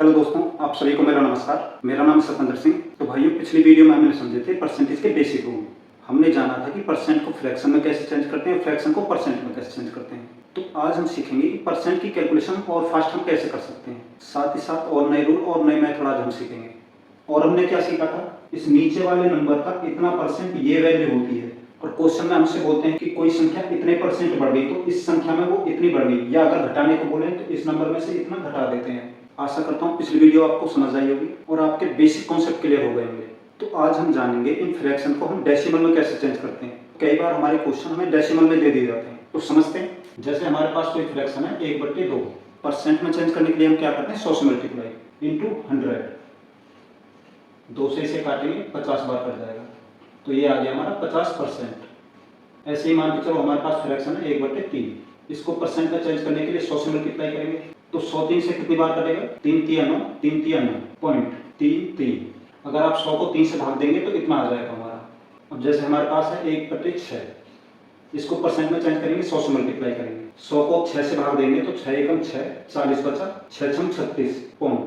Hello दोस्तों, आप सभी को मेरा नमस्कार। मेरा नाम सतविंदर सिंह। तो भाइयों, पिछली वीडियो में हमने समझे थे परसेंटेज के बेसिक रूल। हमने जाना था कि परसेंट को फ्रैक्शन में कैसे चेंज करते हैं, फ्रैक्शन को परसेंट में कैसे चेंज करते हैं। तो आज हम सीखेंगे कि परसेंट की कैलकुलेशन और फास्ट हम कैसे कर सकते हैं। साथ ही साथ और नए रूल और नए मेथड आज हम सीखेंगे। और हमने क्या सीखा था, इस नीचे वाले नंबर का इतना परसेंट ये वैल्यू होती है। और क्वेश्चन में हमसे बोलते हैं कि कोई संख्या इतने परसेंट बढ़ गई तो इस संख्या में वो इतनी बढ़ गई, या अगर घटाने को बोले तो इस नंबर में से इतना घटा देते हैं। आशा करता हूँ पिछली वीडियो आपको समझ आई होगी और आपके बेसिक कॉन्सेप्ट क्लियर हो गए होंगे। तो आज हम जानेंगे इन फ्रैक्शन को हम डेसिमल में कैसे चेंज करते हैं। कई बार हमारे क्वेश्चन हमें डेसिमल में दे दिए जाते हैं, तो समझते हैं। जैसे हमारे पास कोई फ्रैक्शन है 1/2, परसेंट में चेंज करने के लिए हम क्या करते हैं, 100 से मल्टीप्लाई इंटू 100। 2 से इसे काटेंगे 50 बार कट जाएगा, तो ये आ गया हमारा 50%। ऐसे ही मान के चलो हमारे पास फ्रैक्शन है 1/3, इसको परसेंट में चेंज करने के लिए 100 से मल्टीप्लाई करेंगे, तो 100 3 से कितनी बार कटेगा, 3 3 9, 3 3 9 पॉइंट 3 3। अगर आप 100 को 3 से भाग देंगे तो इतना आ जाएगा हमारा। अब जैसे हमारे पास है 1/6, इसको परसेंट में चेंज करेंगे, 100 से मल्टीप्लाई करेंगे। 100 को 6 से भाग देंगे तो 6 एकम 6, 40 बचा, 6 छम 36 पॉइंट,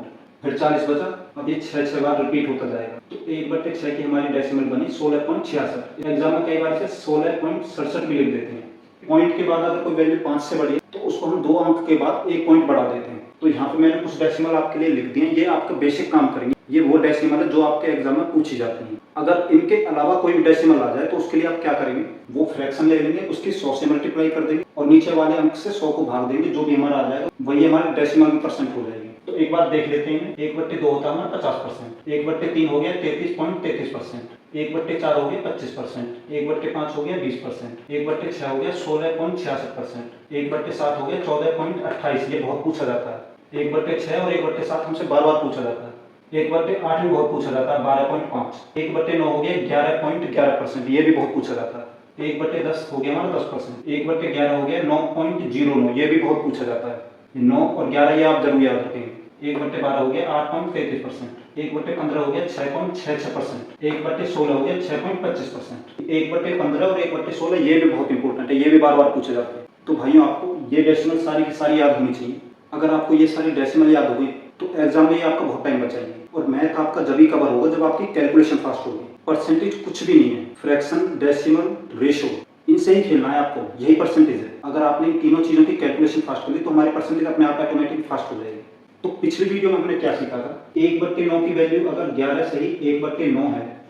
फिर 40 बचा। अब ये 6 बार रिपीट होता जाएगा, तो 1/6 की हमारी डेसिमल बनी 16.66। एग्जाम में कई बार इसे 16.67 भी लिख देते हैं। पॉइंट के बाद अगर कोई वैल्यू 5 से बढ़ी तो उसको हम 2 अंक के बाद 1 पॉइंट बढ़ा देते हैं। तो यहाँ पे मैंने कुछ डेसिमल आपके लिए लिख दिए हैं, ये आपका बेसिक काम करेंगे। ये वो डेसिमल है जो आपके एग्जाम में पूछी जाती है। अगर इनके अलावा कोई भी डेसिमल आ जाए तो उसके लिए आप क्या करेंगे, वो फ्रैक्शन ले लेंगे, उसकी 100 से मल्टीप्लाई कर देंगे और नीचे वाले अंक से 100 को भाग देंगे, जो भी हमारा आ जाएगा वही हमारे डेसिमल में परसेंट हो जाएगी। तो एक बार देख लेते हैं। 1/2 होता है हमारा 50%, 1/3 हो गया 33.33%, 1/4 हो गया 25%, 1/5 हो गया 20%, 1/6 हो गया 16.66%, 1/7 हो गया 14.28। ये बहुत पूछा जाता है। 1/6 और 1/7 हमसे बार बार पूछा जाता है। 1/8 भी बहुत पूछा जाता है, 12.5। 1/9 हो गया 11.11%, ये भी बहुत पूछा जाता है। 1/10 हो गया हमारा 10%। 1/11 हो गया 9.09, ये भी बहुत पूछा जाता है। 9 और 11 ये आप जरूर याद रखेंगे। 1/12 हो गया 8.33%, 1/15 हो गया 6.66%, 1/16 हो गया 6.25%। 1/15 और 1/16 ये भी बहुत इंपॉर्टेंट है, ये भी बार बार पूछे जाते हैं। तो भाइयों, आपको ये डेसिमल सारी की सारी याद होनी चाहिए। अगर आपको ये सारी डेसिमल याद होगी तो एग्जाम में आपका बहुत टाइम बचाएगी। और मैथ आपका जब ही कवर होगा जब आपकी कैलकुलेशन फास्ट होगी। परसेंटेज कुछ भी नहीं है, फ्रैक्शन, डेसिमल, रेशो, इनसे ही खेलना है आपको, यही परसेंटेज है। अगर आपने इन तीनों चीजों की कैलकुलेशन फास्ट कर ली तो हमारी परसेंटेज अपने आप ऑटोमेटिक फास्ट हो जाएगी। तो पिछली वीडियो में हमने क्या सीखा था, 1/9 की वैल्यू अगर 11 सही 1/9 है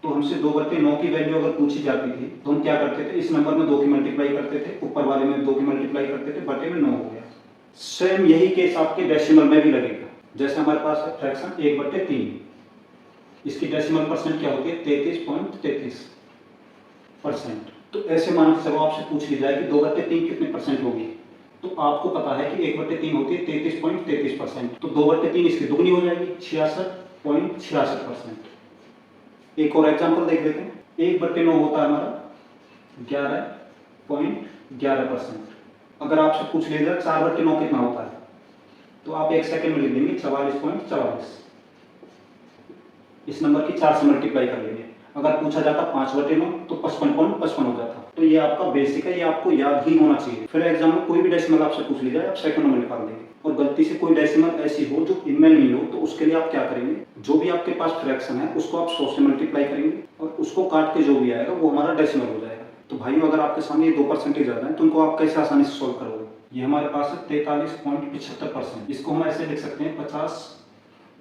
तो हमसे 2/9 की वैल्यू अगर पूछी जाती थी तो हम क्या करते थे, इस नंबर में 2 की मल्टीप्लाई करते थे, ऊपर वाले में 2 की मल्टीप्लाई करते थे, बटे में 9 हो गया। सेम यही केस आपके डेसिमल में भी लगेगा। जैसे हमारे पास है फ्रैक्शन 1/3, इसकी डेसिमल परसेंट क्या होती है, 33.33%। तो ऐसे मान के चलो आपसे पूछ ली जाए कि 2/3 कितने परसेंट होगी, तो आपको पता है कि 1/3 होती है 33.33%, तो 2/3 इसकी दुगनी हो जाएगी 66.66%। एक और एग्जांपल देख लेते हैं। 1/9 होता है हमारा 11.11%। अगर आपसे पूछ लिया जाए 4/9 कितना होता है, तो आप 1 सेकंड में लिख देंगे 44.44। इस नंबर की 4 से मल्टीप्लाई कर लेंगे। अगर पूछा जाता 5/9 तो 55.55 हो जाता। तो ये आपका बेसिक है, ये आपको याद ही होना चाहिए। फिर एग्जाम में कोई भी डेसिमल आपसे पूछ ली जाए आप सेकंड में निकाल देंगे। और गलती से कोई डेसिमल ऐसी हो जो इनमें नहीं हो तो उसके लिए आप क्या करेंगे, जो भी आपके पास फ्रैक्शन है उसको आप 100 से मल्टीप्लाई करेंगे और उसको काट के जो भी आएगा वो हमारा डेसिमल हो जाएगा। तो भाइयों, अगर आपके सामने ये 2 परसेंटेज आ जाए तो उनको आप कैसे आसानी से सोल्व करोगे। ये हमारे पास है 43.75%, इसको हम ऐसे लिख सकते हैं 50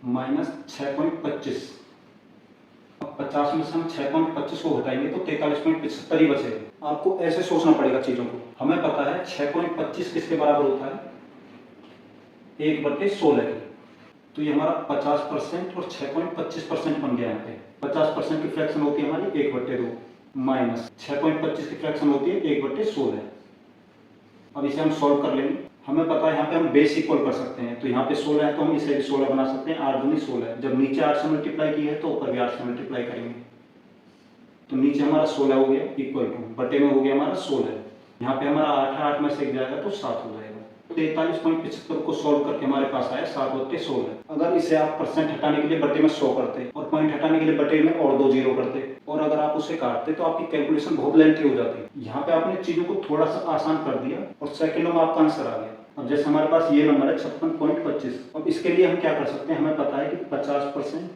माइनस 6.25। 50 में से हम 6.25 को घटाएंगे तो 43.75 ही बचेगा। आपको ऐसे सोचना पड़ेगा चीजों को। हमें पता है 6.25 किसके बराबर होता है, 1/16 की। तो ये हमारा 50% और 6.25% बन गया। यहाँ पे 50% की फ्रैक्शन होती है हमारी 1/2 माइनस 6.25 की फ्रैक्शन होती है 1/16। अब इसे हम सॉल्व कर लेंगे। हमें पता है यहाँ पे हम बेस इक्वल कर सकते हैं, तो यहाँ पे 16 है तो हम इसे भी 16 बना सकते हैं। 8 दूनी 16, जब नीचे 8 से मल्टीप्लाई की है तो ऊपर भी 8 से मल्टीप्लाई करेंगे, तो नीचे हमारा 16 हो गया इक्वल टू बटे में हो गया हमारा 16। यहाँ पे हमारा 8 में से 1 जाएगा तो 7 हो जाएगा। 43.75 को सॉल्व करके हमारे पास आया 7/16। अगर इसे आप परसेंट हटाने के लिए बटे में 100 करते और पॉइंट हटाने के लिए बटे में और 2 जीरो करते और अगर आप उसे काटते तो आपकी कैलकुलेशन बहुत लेंथी हो जाती। यहाँ पे आपने चीजों को थोड़ा सा आसान कर दिया और सेकंडों में आपका आंसर आ गया। अब जैसे हमारे पास ये नंबर है 56.25, अब इसके लिए हम क्या कर सकते हैं, हमें पता है कि 50%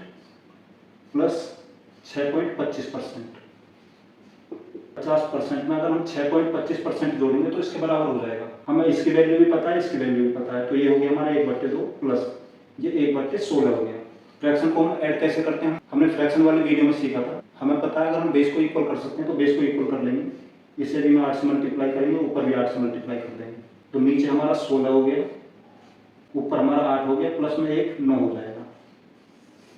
प्लस 6.25%, 50% में अगर हम 6.25% जोड़ेंगे तो इसके बराबर हो जाएगा। हमें इसकी वैल्यू भी पता है, इसकी वैल्यू भी पता है, तो ये हो गया हमारा 1/2 प्लस ये 1/16 हो गया। फ्रैक्शन को हम ऐड कैसे करते हैं, हमने फ्रैक्शन वाली वीडियो में सीखा था। हमें पता है अगर हम बेस को इक्वल कर सकते हैं तो बेस को इक्वल कर लेंगे, इसे भी 8 से मल्टीप्लाई करेंगे, ऊपर भी 8 से मल्टीप्लाई कर देंगे, तो नीचे हमारा 16 हो गया, ऊपर हमारा 8 हो गया, प्लस में 1 9 हो जाएगा।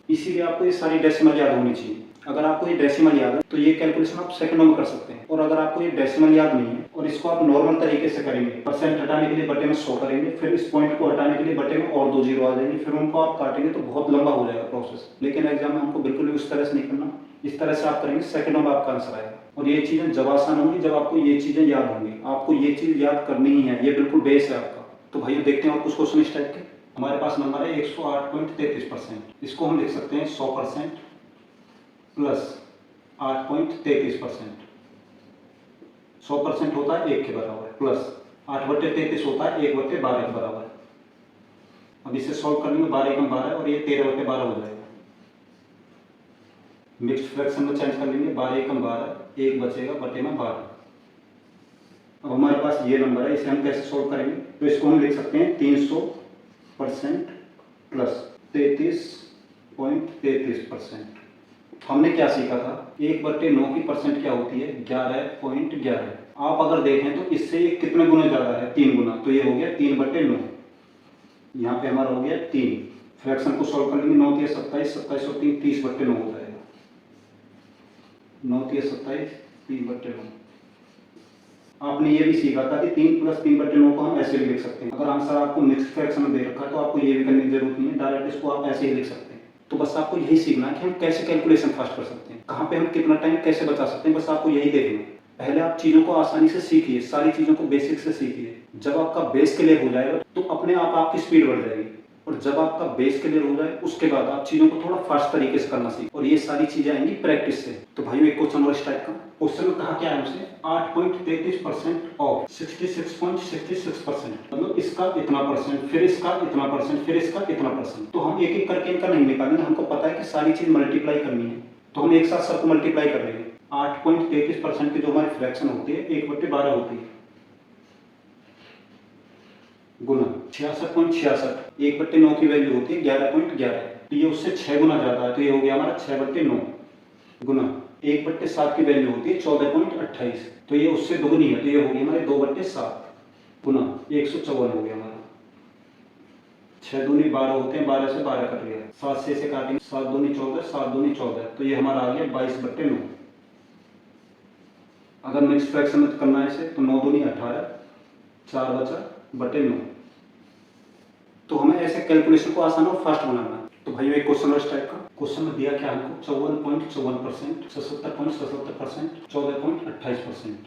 इसीलिए आपको ये सारी डेसिमल याद होनी चाहिए। अगर आपको ये डेसिमल याद है तो ये कैलकुलेशन आप सेकंडों में कर सकते हैं, और अगर आपको ये डेसिमल याद नहीं है और इसको आप नॉर्मल तरीके से करेंगे, परसेंट हटाने के लिए बटे में 100 करेंगे, फिर इस पॉइंट को हटाने के लिए बटे में और 2 जीरो आ जाएंगे, फिर उनको आप काटेंगे तो बहुत लंबा हो जाएगा प्रोसेस। लेकिन एग्जाम में हमको बिल्कुल भी उस तरह से नहीं करना, इस तरह से आप करेंगे सेकंडों में आपका आंसर आएगा। और ये चीजें जब आसान होंगी जब आपको ये चीजें याद होंगी, आपको ये चीज याद करनी ही है, ये बिल्कुल बेस है आपका। तो भाइयों देखते हैं और कुछ क्वेश्चन इस टाइप के। हमारे पास नंबर है 108.33%, इसको हम लिख सकते हैं 100% प्लस 8.33%। 100% होता है 1 के बराबर, प्लस 8/33 होता है 1/12 के बराबर। अब इसे सॉल्व करने में 12 कम 12 और ये 13/12 हो जाएगा। मिक्स्ड फ्रैक्शन में चेंज कर लेंगे, 12 कम 12, 1 बचेगा बटे में 12। अब हमारे पास ये नंबर है, इसे हम कैसे सॉल्व करेंगे, तो इसको हम लिख सकते हैं 300% प्लस 33.33%। हमने क्या सीखा था, 1/9 की परसेंट क्या होती है, 11.11। आप अगर देखें तो इससे ये कितने गुना ज्यादा है, 3 गुना, तो ये हो गया 3/9। यहाँ पे हमारा हो गया 3। फ्रैक्शन को सॉल्व कर लेंगे, 9 3 27, 27 और 3 30/9 हो जाएगा। 9 3 27, 3/9। आपने ये भी सीखा था कि 3 प्लस 3/9 को हम ऐसे भी लिख सकते हैं। अगर आंसर आपको मिक्स्ड फ्रैक्शन में दे रखा है तो आपको ये भी करने की जरूरत नहीं है, डायरेक्ट इसको आप ऐसे ही लिख सकते हैं। तो बस आपको यही सीखना है कि हम कैसे कैलकुलेशन फास्ट कर सकते हैं, कहाँ पे हम कितना टाइम कैसे बचा सकते हैं, बस आपको यही देखना है। पहले आप चीजों को आसानी से सीखिए, सारी चीजों को बेसिक से सीखिए। जब आपका बेस क्लियर हो जाएगा तो अपने आप आपकी स्पीड बढ़ जाएगी, और जब आपका बेस क्लियर हो जाए उसके बाद आप चीजों को थोड़ा फास्ट तरीके से करना सीखें, और ये सारी चीजें आएंगी प्रैक्टिस से। तो भाइयों एक क्वेश्चन और इस टाइप का, क्वेश्चन में कहा क्या है हमसे, 8.33% ऑफ 66.66%, मतलब इसका इतना परसेंट, फिर इसका इतना परसेंट, फिर इसका इतना परसेंट। तो हम एक एक करके इनका नहीं निकालेंगे, हमको पता है कि सारी चीज मल्टीप्लाई करनी है, तो हम एक साथ सबको मल्टीप्लाई कर लेंगे। 8.33% की जो हमारी फ्रैक्शन होती है 1/12 होती है, गुना 66.66, 1/9 की वैल्यू होती है 11.11, तो ये उससे 6 गुना ज्यादा है, तो ये हो गया हमारा 6/9, गुना 1/7 की वैल्यू होती है 14.28, तो ये उससे दोगुनी है, तो ये हो गया हमारे 2/7, गुना 154 हो गया हमारा। 6 दूनी 12 होते हैं, 12 से 12 कट गया, 7 से काटेंगे, 7 दूनी 14, 7 दूनी 14, तो ये हमारा आ गया 22/9। अगर मिक्स फ्रैक्शन में करना है इसे तो 9 दूनी 18, 4 बचा बटे 9। तो हमें ऐसे कैलकुलेशन को आसान और फास्ट बनाना है। तो भाइयों एक क्वेश्चन इस टाइप का, क्वेश्चन में दिया क्या हमको, 54.54%, 77.77%, 14.28%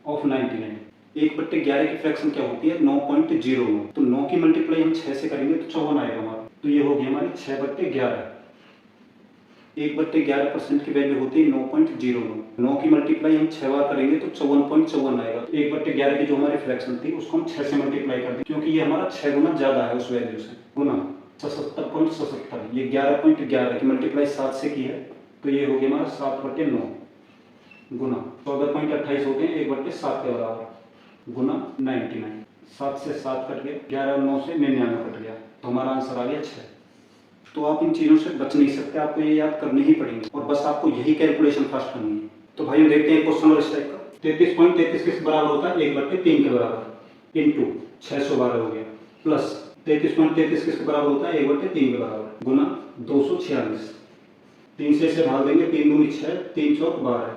ऑफ 99। 1/11 की फ्रैक्शन क्या होती है, 9.09, तो 9 की मल्टीप्लाई हम 6 से करेंगे तो 54 आएगा हमारा, तो ये हो गया हमारी 6/11। 1/11% की वैल्यू होती है 9.09, 9 की मल्टीप्लाई हम 6 बार करेंगे तो 54.54 आएगा। 1/11 की जो हमारी फ्रैक्शन थी उसको हम 6 से मल्टीप्लाई कर दें, क्योंकि ये हमारा 6 गुना ज्यादा है उस वैल्यू से, गुना 77.77, ये 11.11 की मल्टीप्लाई 7 से की है, तो ये हो गया हमारा 7/9, गुना 14.28 होते हैं 1/7 के बराबर, गुना 99। 7 से 7 कट गया, 11 और 9 से 99 कट गया, तो हमारा आंसर आ गया 6। तो आप इन चीजों से बच नहीं सकते, आपको ये याद करनी ही पड़ेंगे, और बस आपको यही कैलकुलेशन फास्ट करनी है। तो भाई देखते हैं क्वेश्चन और इस टाइप का, 33.33 किस बराबर होता है, 1/3 के बराबर, इंटू 612 हो गया, प्लस 33.33 किसके बराबर होता है, 1/3 के बराबर, गुना 246। 3 से इसे भाग देंगे, 3 दूनी 6, 3 चौक 12,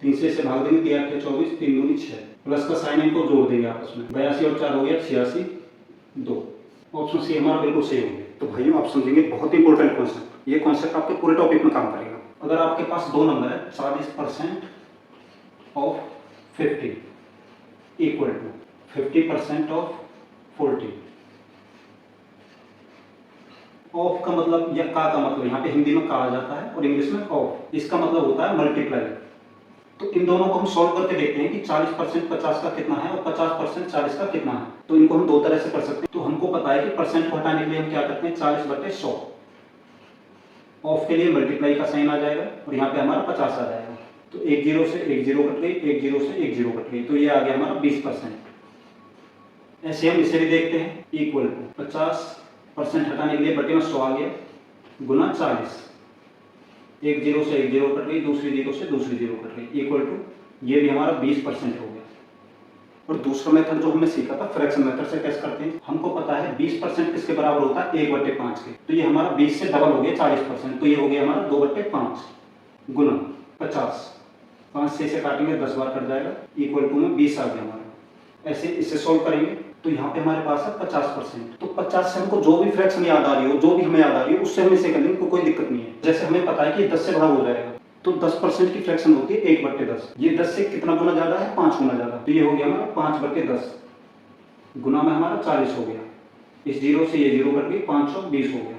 3 से इसे भाग देंगे, 3 8 24, 3 दूनी 6, प्लस का साइन इनको जोड़ देंगे आपस में, 82 और 4 हो गया 86, 2। ऑप्शन सी हमारा बिल्कुल सही हो गया। तो भाइयों आप समझेंगे बहुत इंपॉर्टेंट कॉन्सेप्ट, ये कॉन्सेप्ट आपके पूरे टॉपिक में काम करेगा। अगर आपके पास दो नंबर है, 40% of 50 equal to 50% of 40। Of का मतलब या का मतलब यहाँ पे हिंदी में कहा जाता है और इंग्लिश में ऑफ, इसका मतलब होता है मल्टीप्लाई। तो इन दोनों को हम सॉल्व करके देखते हैं कि 40% 50 का कितना है और 50% 40 का कितना है। तो इनको हम दो तरह से कर सकते हैं। तो हमको पता है कि परसेंट को हटाने के लिए हम क्या करते हैं, 40/100। ऑफ के लिए मल्टीप्लाई का साइन आ जाएगा और यहाँ पे हमारा 50 आ जाएगा। तो एक जीरो से एक जीरो कट गई, एक जीरो से एक जीरो कट गई, तो ये आ गया हमारा 20%। ऐसे हम इसे भी देखते हैं, इक्वल टू 50% हटाने के लिए बटे में 100 आ गया गुना 40। एक जीरो से एक जीरो कट गई, दूसरी जीरो से दूसरी जीरो कट गई, इक्वल टू ये भी हमारा 20% हो गया। और दूसरा मेथड जो हमने सीखा था फ्रैक्शन मेथड से कैसे करते हैं, हमको पता है 20% किसके बराबर होता है, 1/5 के। तो ये हमारा 20 से डबल हो गया 40%, तो ये हो गया हमारा 2/5 गुना 50। 5 से इसे काटेंगे 10 बार कट जाएगा, इक्वल टू में 20 आ गया हमारा। ऐसे इसे सोल्व करेंगे तो यहाँ पे हमारे पास है 50%। तो 50 से हमको जो भी फ्रैक्शन याद आ रही हो, जो भी हमें याद आ रही हो, उससे हम इसे कर लेंगे, कोई दिक्कत नहीं है। जैसे हमें पता है कि 10 से भाग हो जाएगा, तो 10% की फ्रैक्शन होती है 1/10। ये 10 से कितना गुना ज्यादा है, 5 गुना ज्यादा। तो ये हो गया हमारा 5/10 गुना में हमारा 40 हो गया। इस जीरो से ये जीरो कट गई, 520 हो गया।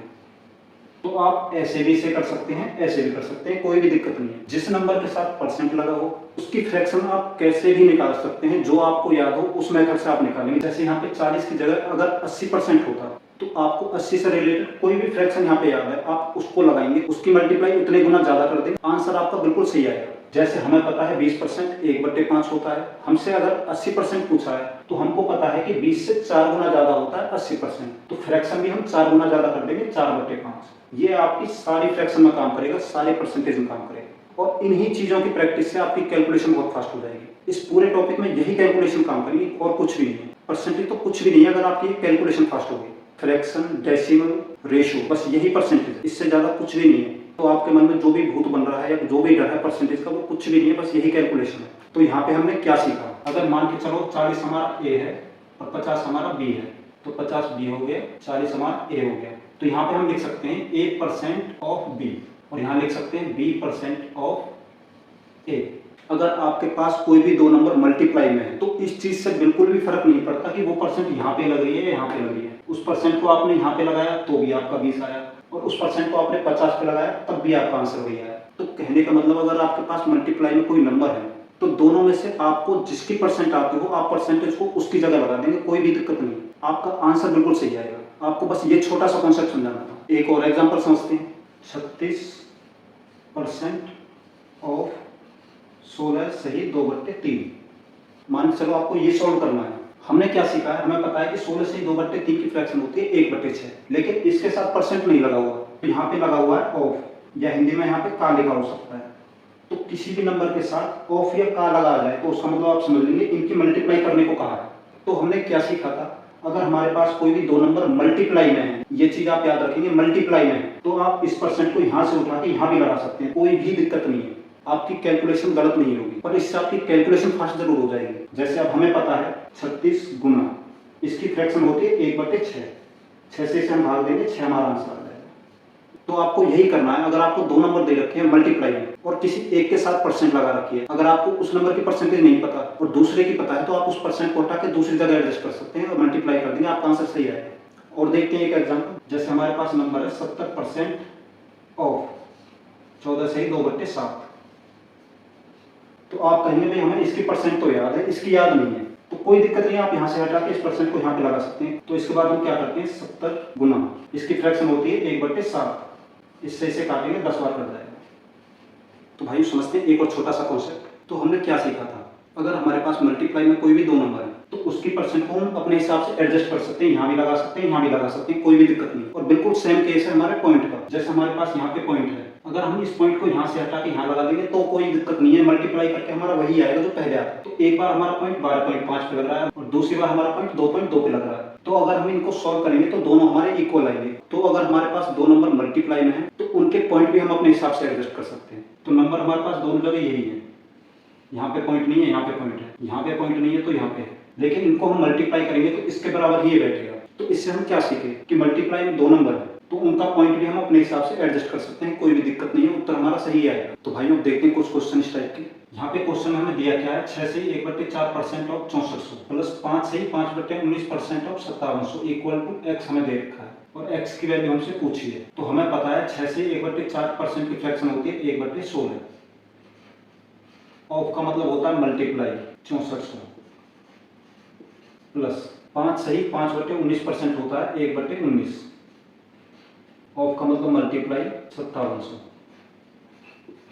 तो आप ऐसे भी इसे कर सकते हैं, ऐसे भी कर सकते हैं, कोई भी दिक्कत नहीं है। जिस नंबर के साथ परसेंट लगा हो उसकी फ्रैक्शन आप कैसे भी निकाल सकते हैं, जो आपको याद हो उस मेथड से आप निकालेंगे। जैसे यहाँ पे 40 की जगह अगर 80% होता तो आपको 80 से रिलेटेड कोई भी फ्रैक्शन यहाँ पे याद है, आप उसको लगाएंगे, उसकी मल्टीप्लाई उतने गुना ज्यादा कर देंगे, आंसर आपका बिल्कुल सही आएगा। जैसे हमें पता है 20% 1/5 होता है, हमसे अगर 80% पूछा है तो हमको पता है कि 20 से 4 गुना ज्यादा होता है 80%। तो फ्रैक्शन भी हम 4 गुना ज्यादा कर देंगे, 4/5। ये आपकी सारी फ्रैक्शन में काम करेगा, सारे परसेंटेज में काम करेगा। और इन्हीं चीजों की प्रैक्टिस से आपकी कैलकुलेशन बहुत फास्ट हो जाएगी। इस पूरे टॉपिक में यही कैलकुलेशन काम करेगी और कुछ भी नहीं है। परसेंटेज तो कुछ भी नहीं है अगर आपकी कैलकुलेशन फास्ट होगी। फ्रैक्शन, डेसिमल, रेशियो, बस यही परसेंटेज है, इससे ज्यादा कुछ भी नहीं है। तो आपके मन में जो भी भूत बन रहा है या जो भी डर है परसेंटेज का, वो कुछ भी नहीं है, बस यही कैलकुलेशन है। तो यहाँ पे हमने क्या सीखा, अगर मान के चलो 40 हमारा ए है और 50 हमारा बी है, तो 50 बी हो गया, 40 हमारा ए हो गया। तो यहाँ पे हम लिख सकते हैं A% ऑफ बी और यहाँ लिख सकते हैं B% ऑफ ए। अगर आपके पास कोई भी दो नंबर मल्टीप्लाई में है तो इस चीज से बिल्कुल भी फर्क नहीं पड़ता कि वो परसेंट यहाँ पे लग रही है या यहाँ पे लग रही है। उस परसेंट को आपने यहाँ पे लगाया तो भी आपका 20 आया, और उस परसेंट को आपने 50 पे लगाया तब भी आपका आंसर वही आया। तो कहने का मतलब अगर आपके पास मल्टीप्लाई में कोई नंबर है तो दोनों में से आपको जिसकी परसेंट आती हो आप परसेंटेज को उसकी जगह लगा देंगे, कोई भी दिक्कत नहीं, आपका आंसर बिल्कुल सही आएगा। आपको बस ये छोटा सा कॉन्सेप्ट समझाना था। एक और एग्जांपल समझते हैं। 36% ऑफ 16 सही 2/3। मान के चलो आपको ये सॉल्व करना है। हमने क्या सीखा है, हमें पता है कि 16 से 2/3 की फ्रैक्शन होती है 1/6, लेकिन इसके साथ परसेंट नहीं लगा हुआ, तो यहाँ पे लगा हुआ है ऑफ, या हिंदी में यहाँ पे का लिखा हो सकता है। तो किसी भी नंबर के साथ ऑफ या का लगा जाए तो उसका मतलब आप समझ लेंगे इनकी मल्टीप्लाई करने को कहा है। तो हमने क्या सीखा था, अगर हमारे पास कोई भी दो नंबर मल्टीप्लाई में है, ये चीज आप याद रखेंगे, मल्टीप्लाई में है, तो आप इस परसेंट को यहाँ से उठा के यहाँ भी लगा सकते हैं, कोई भी दिक्कत नहीं है, आपकी कैलकुलेशन गलत नहीं होगी, पर इससे आपकी कैलकुलेशन फास्ट जरूर हो जाएगी। जैसे अब हमें पता है 36 गुना, इसकी फ्रैक्शन होती है 1/6, 6 से हम भाग देंगे, 6 हमारा आंसर आ जाएगा। तो आपको यही करना है। अगर आपको दो नंबर दे रखे हैं मल्टीप्लाई में और किसी एक के साथ परसेंट लगा रखी है, अगर आपको उस नंबर की परसेंटेज नहीं पता और दूसरे की पता है, तो आप उस परसेंट को हटा के दूसरी जगह एडजस्ट कर सकते हैं और मल्टीप्लाई कर देंगे, आपका आंसर सही आएगा। और देखते हैं एक एग्जांपल। जैसे हमारे पास नंबर है 70% ऑफ 14 सही 2/7। तो आप कहेंगे भाई हमें इसकी परसेंट तो याद है, इसकी याद नहीं है, तो कोई दिक्कत नहीं है, आप यहाँ से हटा के इस परसेंट को यहाँ पे लगा सकते हैं। तो इसके बाद हम क्या करते हैं, 70 गुना, इसकी फ्रैक्शन होती है 1/7, इससे इसे काटेंगे 10 बार कर जाएगा। तो भाई समझते हैं एक और छोटा सा कॉन्सेप्ट। तो हमने क्या सीखा था, अगर हमारे पास मल्टीप्लाई में कोई भी दो नंबर है तो उसकी परसेंट को हम अपने हिसाब से एडजस्ट कर सकते हैं, यहाँ भी लगा सकते हैं, यहाँ भी लगा सकते हैं, कोई भी दिक्कत नहीं। और बिल्कुल सेम केस है हमारे पॉइंट का। जैसे हमारे पास यहाँ पे पॉइंट है, अगर हम इस पॉइंट को यहाँ से हटा के यहाँ लगा देंगे तो कोई दिक्कत नहीं है, मल्टीप्लाई करके हमारा वही आएगा जो पहले आता है। तो एक बार हमारा पॉइंट 12.5 पे लग रहा है और दूसरी बार हमारा पॉइंट 2.2 पे लग रहा है, तो अगर हम इनको सॉल्व करेंगे तो दोनों हमारे इक्वल आएंगे। तो अगर हमारे पास दो नंबर मल्टीप्लाई में है तो उनके पॉइंट भी हम अपने हिसाब से एडजस्ट कर सकते हैं। तो नंबर हमारे पास दोनों जगह यही है, यहाँ पे पॉइंट नहीं है, यहाँ पे पॉइंट है, यहाँ पे पॉइंट नहीं है तो यहाँ पे है, लेकिन इनको हम मल्टीप्लाई करेंगे तो इसके बराबर ही बैठेगा। तो इससे हम क्या सीखे कि मल्टीप्लाई में दो नंबर है तो उनका पॉइंट भी हम अपने हिसाब से एडजस्ट कर सकते हैं, कोई भी दिक्कत नहीं है, उत्तर हमारा सही आएगा। तो भाई अब देखते हैं कुछ क्वेश्चन इस टाइप के। यहाँ पे क्वेश्चन में हमें दिया क्या है, 6 से 1/4% ऑफ 6400 प्लस 5 से 5/19% ऑफ 5700 इक्वल टू x हमें दे रखा है और x की वैल्यू हमसे पूछी है। तो हमें पता है 6 से 1/4% की फ्रैक्शन होती है 1/16 ऑफ का मतलब होता है मल्टीप्लाई 6400 प्लस 5 सही 5/19% होता है 1/19। ऑफ का मतलब मल्टीप्लाई 5700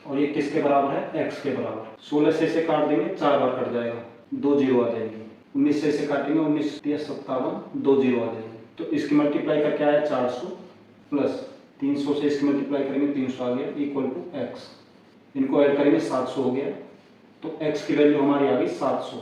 और ये किसके बराबर है? x के बराबर। 16 से इसे काट देंगे 4 बार कट जाएगा, 2 जीरो आ जाएंगे। 19 से इसे काटेंगे 19 57 2 जीरो आ जाएंगे। तो इसकी मल्टीप्लाई करके आया 400 प्लस 300 से इसकी मल्टीप्लाई करेंगे 300 आ गया इक्वल टू x। इनको ऐड करेंगे 700 हो गया, तो x की वैल्यू हमारी आ गई 700।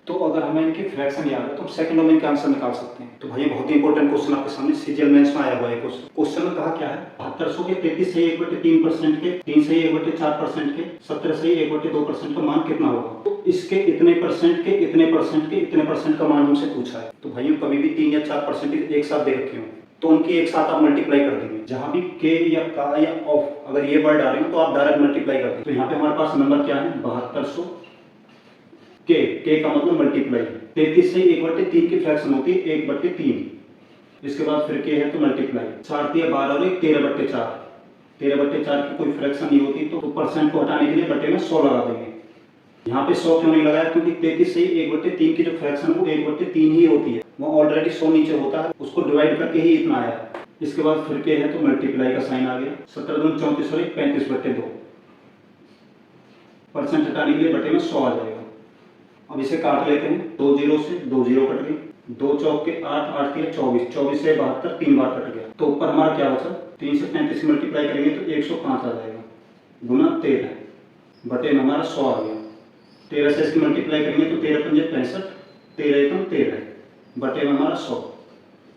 तो अगर हमें इनकी फ्रैक्शन याद है तो सेकंड में इनका आंसर निकाल सकते हैं। तो भाई बहुत ही इंपॉर्टेंट क्वेश्चन आपके सामने सीजीएल मेंस में आया हुआ है। क्वेश्चन में कहा क्या है? 7200 के 33 सही 1/3% के, 3 सही 1/4% के, 17 सही 1/2% का मान कितना होगा? तो इसके इतने परसेंट के इतने परसेंट के इतने परसेंट का मान हमसे पूछा है। तो भाइयों कभी भी 3 या 4% एक साथ दे रखे हो तो उनकी एक साथ आप मल्टीप्लाई कर देंगे। जहां भी के या का या ऑफ अगर ये वर्ड आ रहे हो तो आप डायरेक्ट मल्टीप्लाई कर देंगे। तो यहाँ पे हमारे पास नंबर क्या है? 7200 के का मतलब मल्टीप्लाई। 33 से 1/3 की फ्रैक्शन होती है 1/3। इसके बाद फिर के है तो मल्टीप्लाई 4 3 12 और 13/4। 13/4 की कोई फ्रैक्शन नहीं होती तो परसेंट को हटाने के लिए बटे में 100 लगा देंगे। यहाँ पे 100 क्यों नहीं लगाया? क्योंकि 33 से 1/3 की जो फ्रैक्शन वो 1/3 ही होती है, वो ऑलरेडी 100 नीचे होता है, उसको डिवाइड करके ही इतना आया। इसके बाद फिर के है तो मल्टीप्लाई का साइन आ गया। 17 दूनी 34 और 35/2। परसेंट हटाने के लिए बटे में 100 आ जाएगा। अब इसे काट लेते हैं। 2 जीरो से 2 जीरो कट गए, 2 चौक के 8 8 के 24, 24 से 72 3 बार कट गया। तो ऊपर हमारा क्या बचा? 3 से 35 मल्टीप्लाई करेंगे तो 105 आ जाएगा गुना 13 बटे में हमारा 100 आ गया। 13 से इसकी मल्टीप्लाई करेंगे तो 13 पंजे 65, 13 एकम 13 बटे में हमारा 100।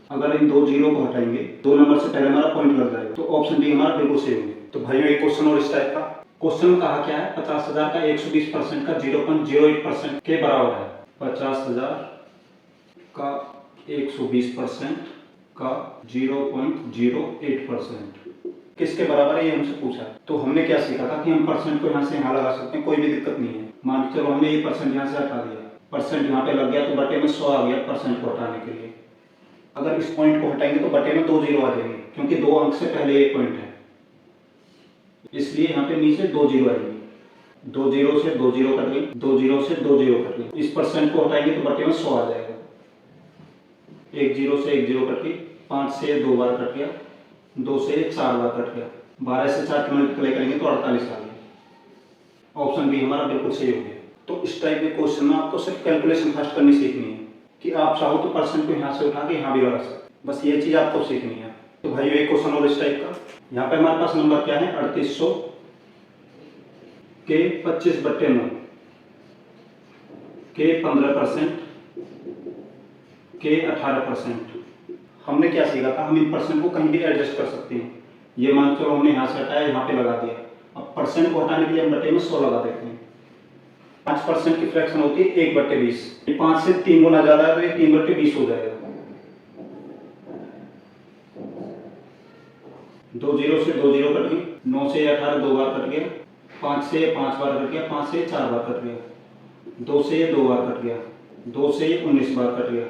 अगर इन 2 जीरो को हटाएंगे 2 नंबर से पहले हमारा पॉइंट लग जाएगा, तो ऑप्शन डी हमारा बिल्कुल सही होगा। तो भाइयों एक क्वेश्चन और इस टाइप का। क्वेश्चन में कहा क्या है? 50,000 का 120% का 0.08% के बराबर है। 50,000 का 120% का 0.08% किसके बराबर है ये हमसे पूछा है। तो हमने क्या सीखा था कि हम परसेंट को यहाँ से यहाँ लगा सकते हैं, कोई भी दिक्कत नहीं है। मान के चलो हमने ये परसेंट यहाँ से हटा दिया, परसेंट यहाँ पे लग गया तो बटे में 100 आ गया परसेंट को हटाने के लिए। अगर इस पॉइंट को हटाएंगे तो बटे में 2 जीरो आ जाएंगे, क्योंकि 2 अंक से पहले एक पॉइंट है, इसलिए यहाँ पे नीचे 2 जीरो आएंगे। 2 जीरो से 2 जीरो कट गई, 2 जीरो से 2 जीरो कट गई। इस परसेंट को हटाएंगे तो बटे में 100 आ जाएगा। 1 जीरो से 1 जीरो कट गई, 5 से 2 बार कट गया, 2 से 4 बार कट गया, 12 से 4 की मल्टीप्लाई करेंगे तो 48 आ गया। ऑप्शन बी हमारा बिल्कुल सही हो गया। तो इस टाइप के क्वेश्चन में आपको सिर्फ कैलकुलेशन फर्स्ट करनी सीखनी है कि आप चाहो तो परसेंट को यहाँ से उठा के यहाँ भी लगा सकते, बस ये चीज आपको सीखनी है। तो भाई एक क्वेश्चन और इस टाइप का। यहाँ पे हमारे पास नंबर क्या है? 3800 के 25/9 के 15% के 18%। हमने क्या सीखा था? हम इन परसेंट को कहीं भी एडजस्ट कर सकते हैं। ये मान चलो हमने यहाँ से हटाया, यहाँ पे लगा दिया। अब परसेंट को हटाने के लिए हम बटे में 100 लगा देते हैं। 5% की फ्रैक्शन होती है 1/20। 5 से 3 गुना ज्यादा है तो ये 3/20 हो जाएगा। 2 जीरो से 2 जीरो कट गई, 9 से 18 2 बार कट गया, 5 से 5 बार कट गया, 5 से 4 बार कट गया, 2 से 2 बार कट गया, 2 से 19 बार कट गया।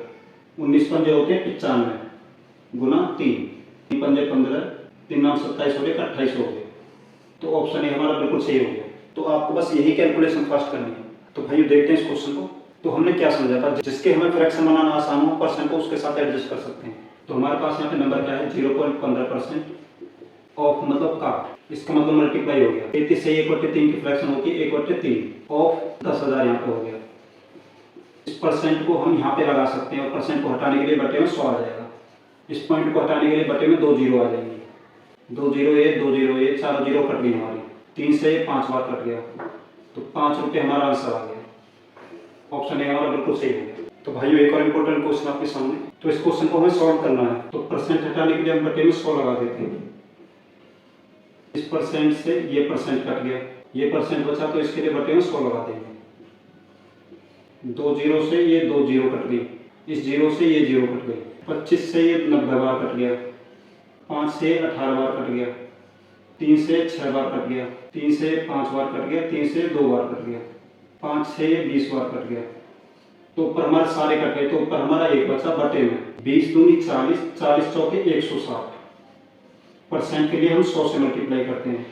19 पंजे होते हैं 95 गुना 3, 3 पंजे 15, 3 9 27 हो गए, 28 हो गए। तो ऑप्शन ए हमारा बिल्कुल सही हो गया। तो आपको बस यही कैलकुलेशन फर्स्ट करनी है। तो भाई देखते हैं इस क्वेश्चन को। तो हमने क्या समझा था? जिसके हमें फ्रैक्शन बनाना आसान हो, परसेंट को उसके साथ एडजस्ट कर सकते हैं। तो हमारे पास यहाँ पे नंबर क्या है? 0.15% ऑफ मतलब का, इसका मतलब मल्टीप्लाई हो गया। 33 से 1/3 की फ्रैक्शन होती है 1/3 ऑफ 10,000 यहाँ पे हो गया। इस परसेंट को हम यहाँ पे लगा सकते हैं और परसेंट को हटाने के लिए बटे में 100 आ जाएगा। इस पॉइंट को हटाने के लिए बटे में 2 जीरो आ जाएंगे। 2 जीरो ये 2 जीरो ये 4 जीरो कट गई हमारी, 3 से 5 बार कट गया, तो 5 रुपये हमारा आंसर आ गया। ऑप्शन ए हमारा बिल्कुल सही हो गया। तो भाइयों एक और इम्पोर्टेंट क्वेश्चन आपके सामने। तो इस क्वेश्चन को हमें सॉल्व करना है। तो परसेंट हटाने के लिए हम बटे में 100 लगा देते हैं। इस परसेंट से ये परसेंट कट गया, ये परसेंट बचा तो इसके लिए बटे में 100 लगा देंगे। 2 जीरो से ये 2 जीरो कट गई, इस जीरो से ये जीरो कट गई, 25 से ये 90 बार कट गया, 5 से 18 बार कट गया, 3 से 6 बार कट गया, 3 से 5 बार कट गया, 3 से 2 बार कट गया, 5 से 20 बार कट गया। तो ऊपर हमारे सारे कट गए, तो ऊपर हमारा एक बचा बटे में। 20 दूनी 40, 40 चौके 160। परसेंट के लिए हम 100 से मल्टीप्लाई करते हैं।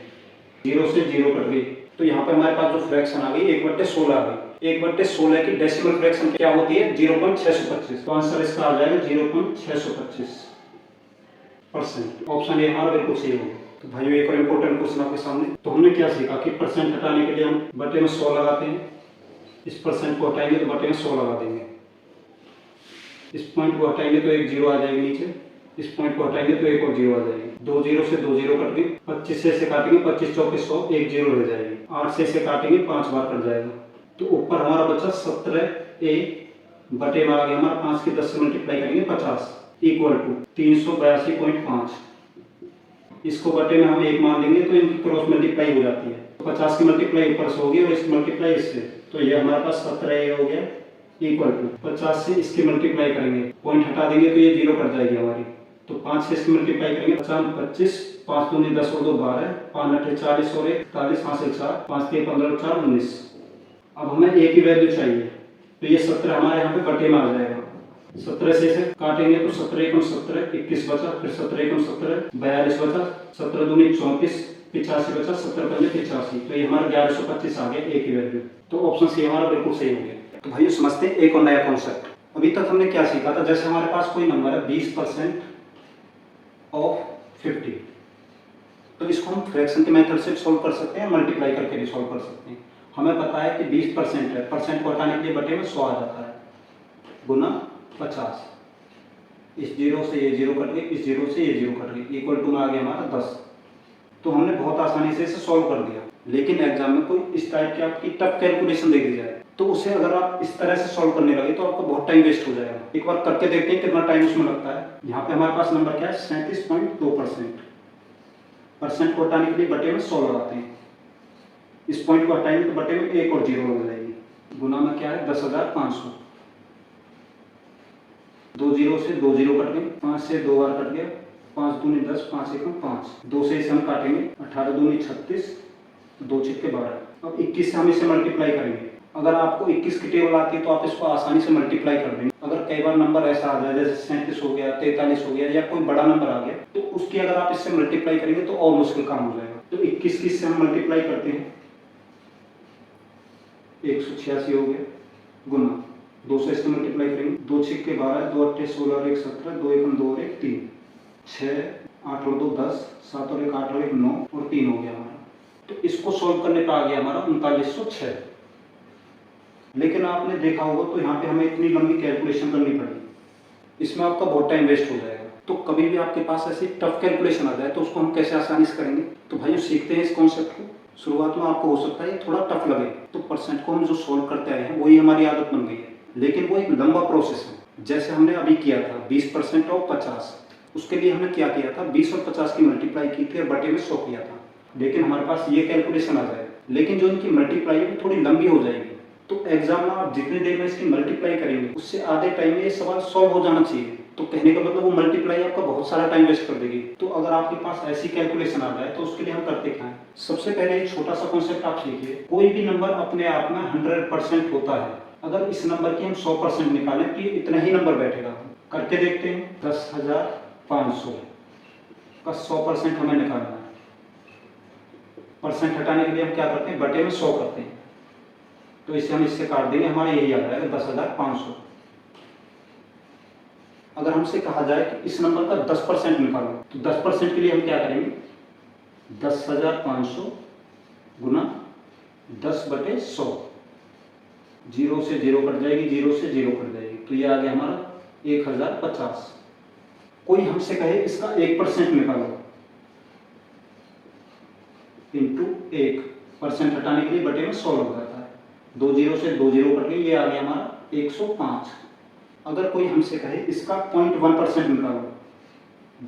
0 से 0 कट गई, तो यहाँ पे हमारे पास जो फ्रैक्शन आ गई 1/16 आ गई। 1/16 की डेसिमल फ्रैक्शन क्या होती है 0.625। तो आंसर इसका आ जाएगा 0.625%। ऑप्शन ए हमारा बिल्कुल सही होगा। तो भाइयों एक और इम्पोर्टेंट क्वेश्चन आपके सामने। तो हमने क्या सीखा कि परसेंट हटाने के लिए हम बटे में 100 लगाते हैं, इस परसेंट को हटाएंगे तो बटे में 100 लगा देंगे, इस पॉइंट को हटाएंगे तो एक जीरो आ जाएगी नीचे, इस पॉइंट को हटाएंगे तो एक और जीरो आ जाएगी। 2 जीरो से 2 जीरो कट गई, 25 से काटेंगे 25 चौके 100, एक जीरो रह जाएगी। 8 से काटेंगे 5 बार कट जाएगा। तो ऊपर हमारा बचा 17a बटे में आ गया हमारा 5 के 10 से मल्टीप्लाई करेंगे 50 इक्वल टू 382.5। इसको बटे में हम 1 मान देंगे तो इनकी क्रॉस मल्टीप्लाई हो जाती है। तो 50 की मल्टीप्लाई ऊपर से होगी और इसकी मल्टीप्लाई इससे, तो ये हमारे पास 17a हो गया इक्वल टू 50 से इसकी मल्टीप्लाई करेंगे, पॉइंट हटा देंगे तो ये जीरो कट जाएगी हमारी। तो 5 से इसकी मल्टीप्लाई करेंगे 50 25, 5 दूनी 10 और 2 12, 5 8 40 और 1 41, 5 से 4, 5 3 15 और 4 19। अब हमें a की वैल्यू चाहिए, तो ये 17 हमारे यहाँ पे बटे में आ जाएगा। 17 से इसे काटेंगे तो 17 एकम 17, 21 बचा, फिर 17 एकम 17, 42 बचा, 17 दूनी 34, 85 बचा, 17 पंजे 85। तो ये हमारा 1125 आ गया a की वैल्यू। तो ऑप्शन सी हमारा बिल्कुल सही हो गया। तो भाइयों समझते हैं एक और नया कॉन्सेप्ट। अभी तक हमने क्या सीखा था, जैसे हमारे पास कोई नंबर है 20% ऑफ 50, तो इसको हम फ्रैक्शन के मेथड से सॉल्व कर सकते हैं, मल्टीप्लाई करके भी सॉल्व कर सकते हैं। हमें पता है कि 20% है, परसेंट को हटाने के लिए बटे में 100 आ जाता है, गुना 50। इस जीरो से ये जीरो कट गई, इस जीरो से ये जीरो कट गई, इक्वल टू में आ गया हमारा 10। तो हमने बहुत आसानी से इसे सॉल्व कर दिया। लेकिन एग्जाम में कोई इस टाइप की आपकी टफ कैलकुलेशन दे दी जाए तो उसे अगर आप इस तरह से सॉल्व करने लगे तो आपको बहुत टाइम वेस्ट हो जाएगा। एक बार करके देखते हैं कितना टाइम उसमें लगता है। यहाँ पे हमारे पास नंबर क्या है 37.2%। परसेंट को हटाने के लिए बटे में 100 लगाते हैं, इस पॉइंट को हटाएंगे तो बटे में एक और जीरो लग जाएगी, गुना में क्या है 10,500। 2 जीरो से 2 जीरो कट गए, 5 से 2 बार कट गया, 5 दूनी 10, 5 एकम 5, 2 से इसे हम काटेंगे 18 दूनी 36, 2 छिक्के 12। अब 21 से हम इसे मल्टीप्लाई करेंगे। अगर आपको 21 की टेबल आती है तो आप इसको आसानी से मल्टीप्लाई कर देंगे। अगर कई बार नंबर ऐसा आ जाए जैसे 37 हो गया, 43 हो गया या कोई बड़ा नंबर आ गया तो उसकी अगर आप इससे मल्टीप्लाई करेंगे तो और मुश्किल काम हो जाएगा। तो 21 की इससे हम मल्टीप्लाई करते हैं 186 हो गया, गुना 2 से इससे मल्टीप्लाई करेंगे, 2 छिक्के 12, 2 अट्ठे 16 और 1 17, 2 एकम 2 और 1 3, 6 8 और 2 10, 7 और 1 8 और 1 9 और 3 हो गया हमारा। तो इसको सोल्व करने पर आ गया हमारा 3906। लेकिन आपने देखा होगा तो यहाँ पे हमें इतनी लंबी कैलकुलेशन करनी पड़ी, इसमें आपका बहुत टाइम वेस्ट हो जाएगा। तो कभी भी आपके पास ऐसी टफ कैलकुलेशन आ जाए तो उसको हम कैसे आसानी से करेंगे। तो भाइयों सीखते हैं इस कॉन्सेप्ट को। शुरुआत में आपको हो सकता है ये थोड़ा टफ लगे, तो परसेंट को हम जो सोल्व करते आए हैं वही हमारी आदत बन गई है, लेकिन वो एक लंबा प्रोसेस है। जैसे हमने अभी किया था 20% ऑफ 50, उसके लिए हमने क्या किया था 20 और 50 की मल्टीप्लाई की थी और बटे में 100 किया था। लेकिन हमारे पास ये कैलकुलेशन आ जाए, लेकिन जो इनकी मल्टीप्लाई है वो थोड़ी लंबी हो जाएगी। तो एग्जाम में आप जितनी देर में इसकी मल्टीप्लाई करेंगे उससे आधे टाइम में ये सवाल सॉल्व हो जाना चाहिए। तो कहने का मतलब वो मल्टीप्लाई आपका बहुत सारा टाइम वेस्ट कर देगी। तो अगर आपके पास ऐसी कैलकुलेशन आ जाए तो उसके लिए हम करते क्या है, सबसे पहले एक छोटा सा कॉन्सेप्ट आप सीखिए। कोई भी नंबर अपने आप में 100% होता है। अगर इस नंबर की हम 100% निकालें तो ये इतना ही नंबर बैठेगा। करके देखते हैं। 10,500 का 100% हमें निकालना है। परसेंट हटाने के लिए हम क्या करते हैं, बटे में 100 करते हैं। तो इसे हम इससे काट देंगे, हमारा यही आ जाएगा 10,500। अगर हमसे कहा जाए कि इस नंबर का 10% निकालो तो 10% के लिए हम क्या करेंगे, 10,500 गुना 10/100। 0 से 0 कट जाएगी, 0 से 0 कट जाएगी, तो ये आ गया हमारा 1050। कोई हमसे कहे इसका 1% निकालो इंटू 1%, हटाने के लिए बटे में 100 लग जाता है। 2 0 से 2 0 कट गई, ये आ गया हमारा 105। अगर कोई हमसे कहे इसका 0.1% निकालो,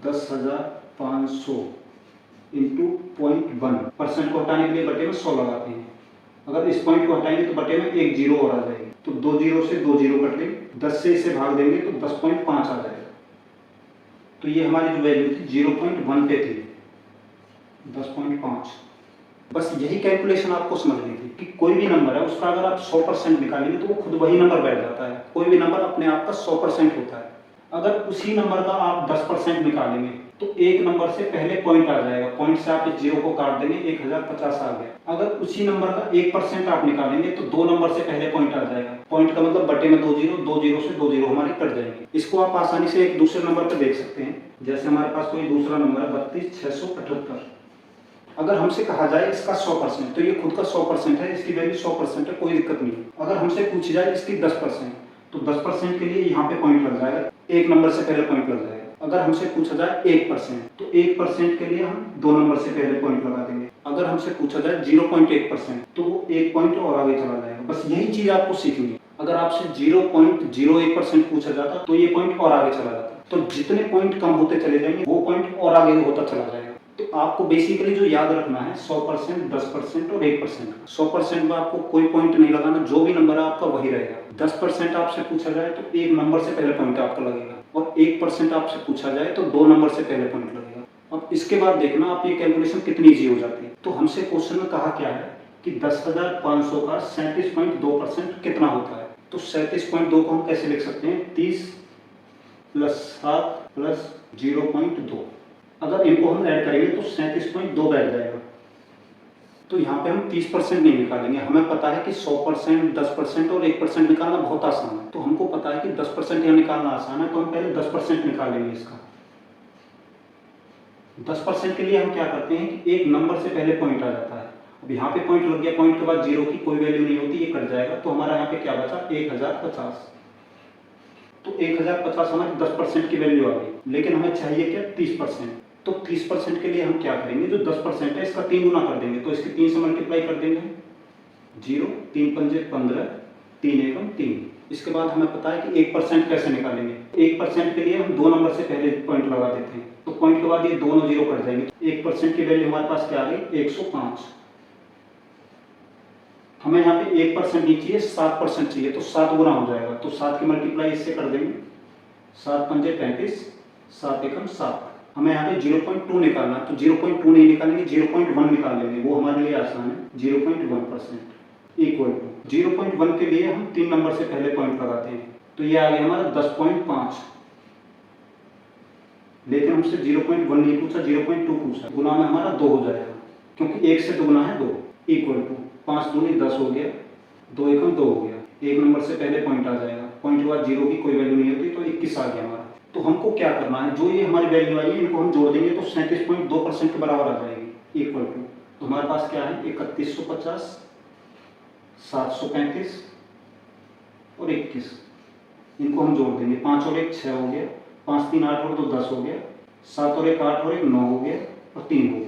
10,500 इंटू 0.1%, को हटाने के लिए बटे में 100 लगाते हैं। अगर इस पॉइंट को हटाएंगे तो बटे में एक जीरो और आ जाएगी, तो 2 0 से 2 0 कट गई, 10 से इसे भाग देंगे तो 10.5 आ जाएगा। तो ये हमारी जो वैल्यू थी 0.1 पे थी, 10.5। बस यही कैलकुलेशन आपको समझनी थी कि कोई भी नंबर है उसका अगर आप 100% निकालेंगे तो वो खुद वही नंबर बैठ जाता है। कोई भी नंबर अपने आप का 100% होता है। अगर उसी नंबर का आप 10% निकालेंगे तो एक नंबर से पहले पॉइंट आ जाएगा, पॉइंट से आप इस जीरो को काट देंगे, 1050 आ गया। अगर उसी नंबर का 1% आप निकालेंगे तो दो नंबर से पहले पॉइंट आ जाएगा, पॉइंट का मतलब बटे में दो जीरो से दो जीरो हमारे कट जाएंगे। इसको आप आसानी से एक दूसरे नंबर पर देख सकते हैं, जैसे हमारे पास कोई दूसरा नंबर है 32678। अगर हमसे कहा जाए इसका 100%, तो ये खुद का 100% है, इसकी वैल्यू 100% है, कोई दिक्कत नहीं। अगर हमसे पूछी जाए इसकी 10%, तो 10% के लिए यहाँ पे पॉइंट लग जाएगा, एक नंबर से पहले पॉइंट लग जाएगा। अगर हमसे पूछा जाए 1%, तो 1% के लिए हम दो नंबर से पहले पॉइंट लगा देंगे। अगर हमसे पूछा जाए 0.1%, तो वो एक पॉइंट और आगे चला जाएगा। बस यही चीज आपको सीखनी है। अगर आपसे 0.01% पूछा जाता तो ये पॉइंट और आगे चला जाता। तो जितने पॉइंट कम होते चले जाएंगे वो पॉइंट और आगे होता चला जाएगा। तो आपको बेसिकली जो याद रखना है 100%, 10% और 1%। 100% में आपको कोई पॉइंट नहीं लगाना, जो भी नंबर है आपका वही रहेगा। 10% आपसे पूछा जाए तो एक नंबर से पहले पॉइंट आपका लगेगा, और 1% आपसे पूछा जाए तो दो नंबर से पहले पॉइंट लगेगा। अब इसके बाद देखना आप ये कैलकुलेशन कितनी इजी हो जाती है। तो हमसे क्वेश्चन में कहा क्या है कि 10,500 का 37.2% कितना होता है। तो 37.2 को हम कैसे लिख सकते हैं, 30 + 7 + 0.2। अगर इनको हम ऐड करेंगे तो 37.2 बैठ जाएगा। तो यहाँ पे हम 30% नहीं निकालेंगे, हमें पता है कि 100%, 10% और 1% निकालना बहुत आसान है। तो हमको पता है कि 10% यहाँ निकालना आसान है, तो हम पहले 10% निकालेंगे इसका। 10% के लिए हम क्या करते हैं कि एक नंबर से पहले पॉइंट आ जाता है। अब यहाँ पे पॉइंट लग गया, पॉइंट के बाद जीरो की कोई वैल्यू नहीं होती, ये कट जाएगा। तो हमारा यहाँ पे क्या बचा, 1050। तो 1050 हमारी 10% की वैल्यू आ गई, लेकिन हमें चाहिए क्या, 30%। तो 30% के लिए हम क्या करेंगे, जो 10% है इसका 3 गुना कर देंगे। तो इसके 3 से मल्टीप्लाई कर देंगे, 0, 3 पंजे 15, 3 एकम 3। इसके बाद हमें पता है कि 1% कैसे निकालेंगे। 1% के लिए हम दो नंबर से पहले पॉइंट लगा देते हैं, तो पॉइंट के बाद ये दोनों जीरो कट जाएंगे। 1% की वैल्यू हमारे पास क्या आ गई, 105। हमें यहाँ पे 1% नहीं चाहिए, 7% चाहिए, तो 7 गुना हो जाएगा। तो 7 की मल्टीप्लाई इससे कर देंगे, 7 पंजे 35, 7 एकम 7। हमें यहाँ पे 0.2 निकालना, तो 0.2 नहीं निकालेंगे, 0.1 निकाल लेंगे, वो हमारे लिए आसान है। 0.1% इक्वल टू 0.1 के लिए हम 3 नंबर से पहले पॉइंट लगाते हैं, तो ये आ गया हमारा 10.5। लेकिन हमसे 0.1 नहीं पूछा, 0.2 पूछा। गुना में हमारा 2 हो जाएगा, क्योंकि 1 से 2 गुना है 2। इक्वल टू 5 दूनी 10 हो गया, 2 एकम 2 हो गया। एक नंबर से पहले पॉइंट आ जाएगा, पॉइंट के बाद जीरो की कोई वैल्यू नहीं होती, तो 21 आ गया हमारा। तो हमको क्या करना है, जो ये हमारी वैल्यू आई है इनको हम जोड़ देंगे तो 37.2% के बराबर आ जाएगी। इक्वल टू, तो हमारे पास क्या है, 3150, 735 और 21। इनको हम जोड़ देंगे, 5 और 1 6 हो गया, 5 3 8 और 2 10 हो गया, 7 और 1 8 और 1 9 हो गया और 3 हो गया।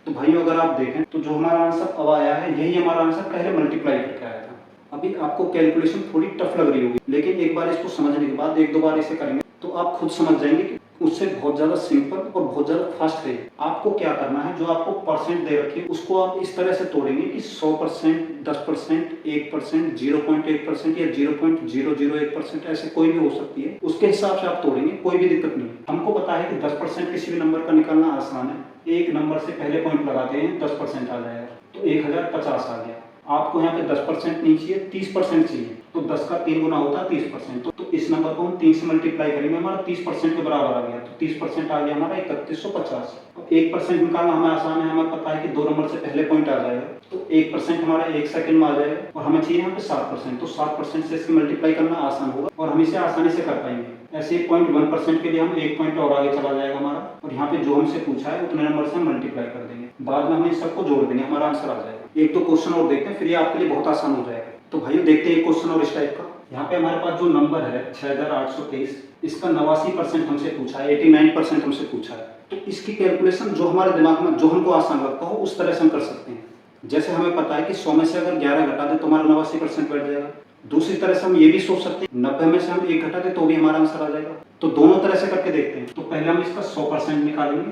तो भाइयों अगर आप देखें तो जो हमारा आंसर अब आया है यही हमारा आंसर पहले मल्टीप्लाई करके आया था। अभी आपको कैलकुलेशन थोड़ी टफ लग रही होगी, लेकिन एक बार इसको समझने के बाद 1-2 बार इसे करेंगे तो आप खुद समझ जाएंगे कि उससे बहुत ज्यादा सिंपल और बहुत ज्यादा फास्ट है। आपको क्या करना है, जो आपको परसेंट दे रखे उसको आप इस तरह से तोड़ेंगे कि 100%, 10%, 1%, 0.1% या 0.001%, ऐसे कोई भी हो सकती है, उसके हिसाब से आप तोड़ेंगे, कोई भी दिक्कत नहीं। हमको पता है कि 10% किसी भी नंबर का निकालना आसान है, एक नंबर से पहले पॉइंट लगाते हैं 10% आ जाएगा, तो 1050 आ गया। आपको यहाँ पे 10% नहीं चाहिए, 30% चाहिए, तो 10 का 3 गुना होता है 30%। तो इस नंबर को हम 3 से मल्टीप्लाई करेंगे, हमारा 30% के बराबर आ गया। तो 30% आ गया हमारा 3150। 1% निकालना हमें आसान है, हमें पता है कि दो नंबर से पहले पॉइंट आ जाएगा, तो 1% हमारा 1 सेकंड में आ जाएगा, और हमें चाहिए यहाँ पे 7%, तो 7% से इसकी मल्टीप्लाई करना आसान होगा और हम इसे आसानी से कर पाएंगे। ऐसे 0.1% के लिए हम 1 पॉइंट और आगे चला जाएगा हमारा, और यहाँ पे जो हमसे पूछा है उतने नंबर से हम मल्टीप्लाई कर देंगे, बाद में हम इन सबको जोड़ देंगे, हमारा आंसर आ जाएगा। एक तो क्वेश्चन और देखते हैं, फिर ये आपके लिए बहुत आसान हो जाएगा। तो भाइयों देखते हैं एक क्वेश्चन और इस टाइप का। यहाँ पे हमारे पास जो नंबर है 6823, इसका 89% हमसे पूछा है, 89% हमसे पूछा है। तो इसकी कैलकुलेशन जो हमारे दिमाग में जो हमको आसान लगता हो उस तरह से हम कर सकते हैं। जैसे हमें पता है कि 100 में से अगर 11 घटा दे तो हमारा 89% बैठ जाएगा। दूसरी तरह से हम ये भी सोच सकते हैं 90 में से हम 1 घटा दे तो भी हमारा आंसर आ जाएगा। तो दोनों तरह से करके देखते हैं। तो पहले हम इसका 100% निकालेंगे,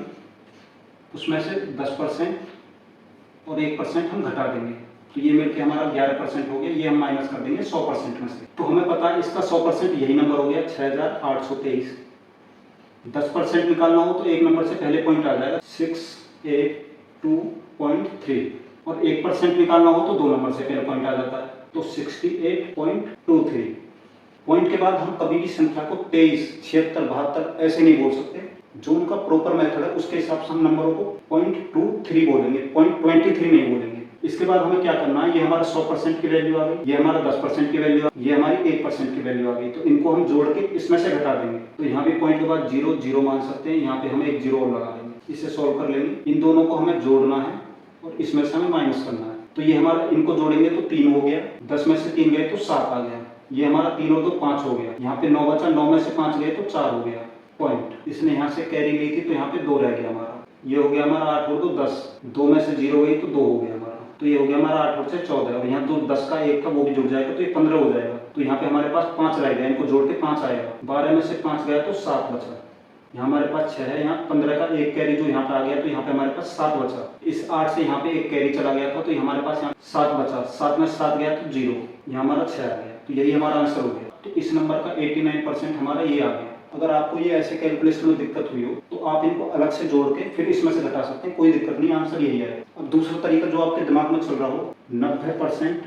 उसमें से 10% और 1% हम घटा देंगे, तो ये मिलकर हमारा 11% हो गया, ये हम माइनस कर देंगे 100% में से। तो हमें पता है इसका 100% यही नंबर हो गया 6823। 10% निकालना हो तो एक नंबर से पहले पॉइंट आ जाएगा 682.3, और 1% निकालना हो तो दो नंबर से पहले पॉइंट आ जाता है, तो 68.23। पॉइंट के बाद हम कभी भी संख्या को 23, 76, 72 ऐसे नहीं बोल सकते, जो उनका प्रॉपर मेथड है उसके हिसाब से हम नंबरों को 0.23 बोलेंगे, 0.23 नहीं बोलेंगे। इसके बाद हमें क्या करना है, ये हमारा 100% की वैल्यू आ गई, ये हमारा 10% की वैल्यू आ गई, ये हमारी 1% की वैल्यू आ गई। तो इनको हम जोड़ के इसमें से घटा देंगे। तो यहाँ पे पॉइंट के बाद 0 0 मान सकते हैं, यहाँ पे हम एक 0 और लगा देंगे। इसे सोल्व कर लेंगे। इन दोनों को हमें जोड़ना है और इसमें से हमें माइनस करना है। तो ये हमारा, इनको जोड़ेंगे तो 3 हो गया, 10 में से 3 गए तो 7 आ गया। ये हमारा 3 और 2 5 हो गया, यहाँ पे 9 बचा, 9 में से 5 गए तो 4 हो गया पॉइंट। इसने यहाँ से कैरी गई थी तो यहाँ पे 2 रह गया हमारा। ये हो गया हमारा 8 और 2 10, 2 में से 0 गई तो 2 हो गया हमारा। तो ये हो गया हमारा 8 और 6 14, और यहाँ 10 का 1 का वो भी जुड़ जाएगा तो ये 15 हो जाएगा। तो यहाँ पे हमारे पास 5 रह गया, इनको जोड़ के 5 आएगा। 12 में से 5 गया तो 7 बचा। यहाँ हमारे पास 6 है, यहाँ 15 का 1 कैरी जो यहाँ पे आ गया तो यहाँ पे हमारे पास 7 बचा। इस 8 से यहाँ पे 1 कैरी चला गया था तो हमारे पास यहाँ 7 बचा। 7 में 7 गया तो 0, यहाँ हमारा 6 आ गया। तो यही हमारा आंसर हो गया। तो इस नंबर का 89% हमारा ये आ गया। अगर आपको ये ऐसे कैलकुलेशन में दिक्कत हुई हो तो आप इनको अलग से जोड़ के फिर इसमें से घटा सकते हैं, कोई दिक्कत नहीं, आंसर यही है। अब दूसरा तरीका जो आपके दिमाग में चल रहा हो, 90%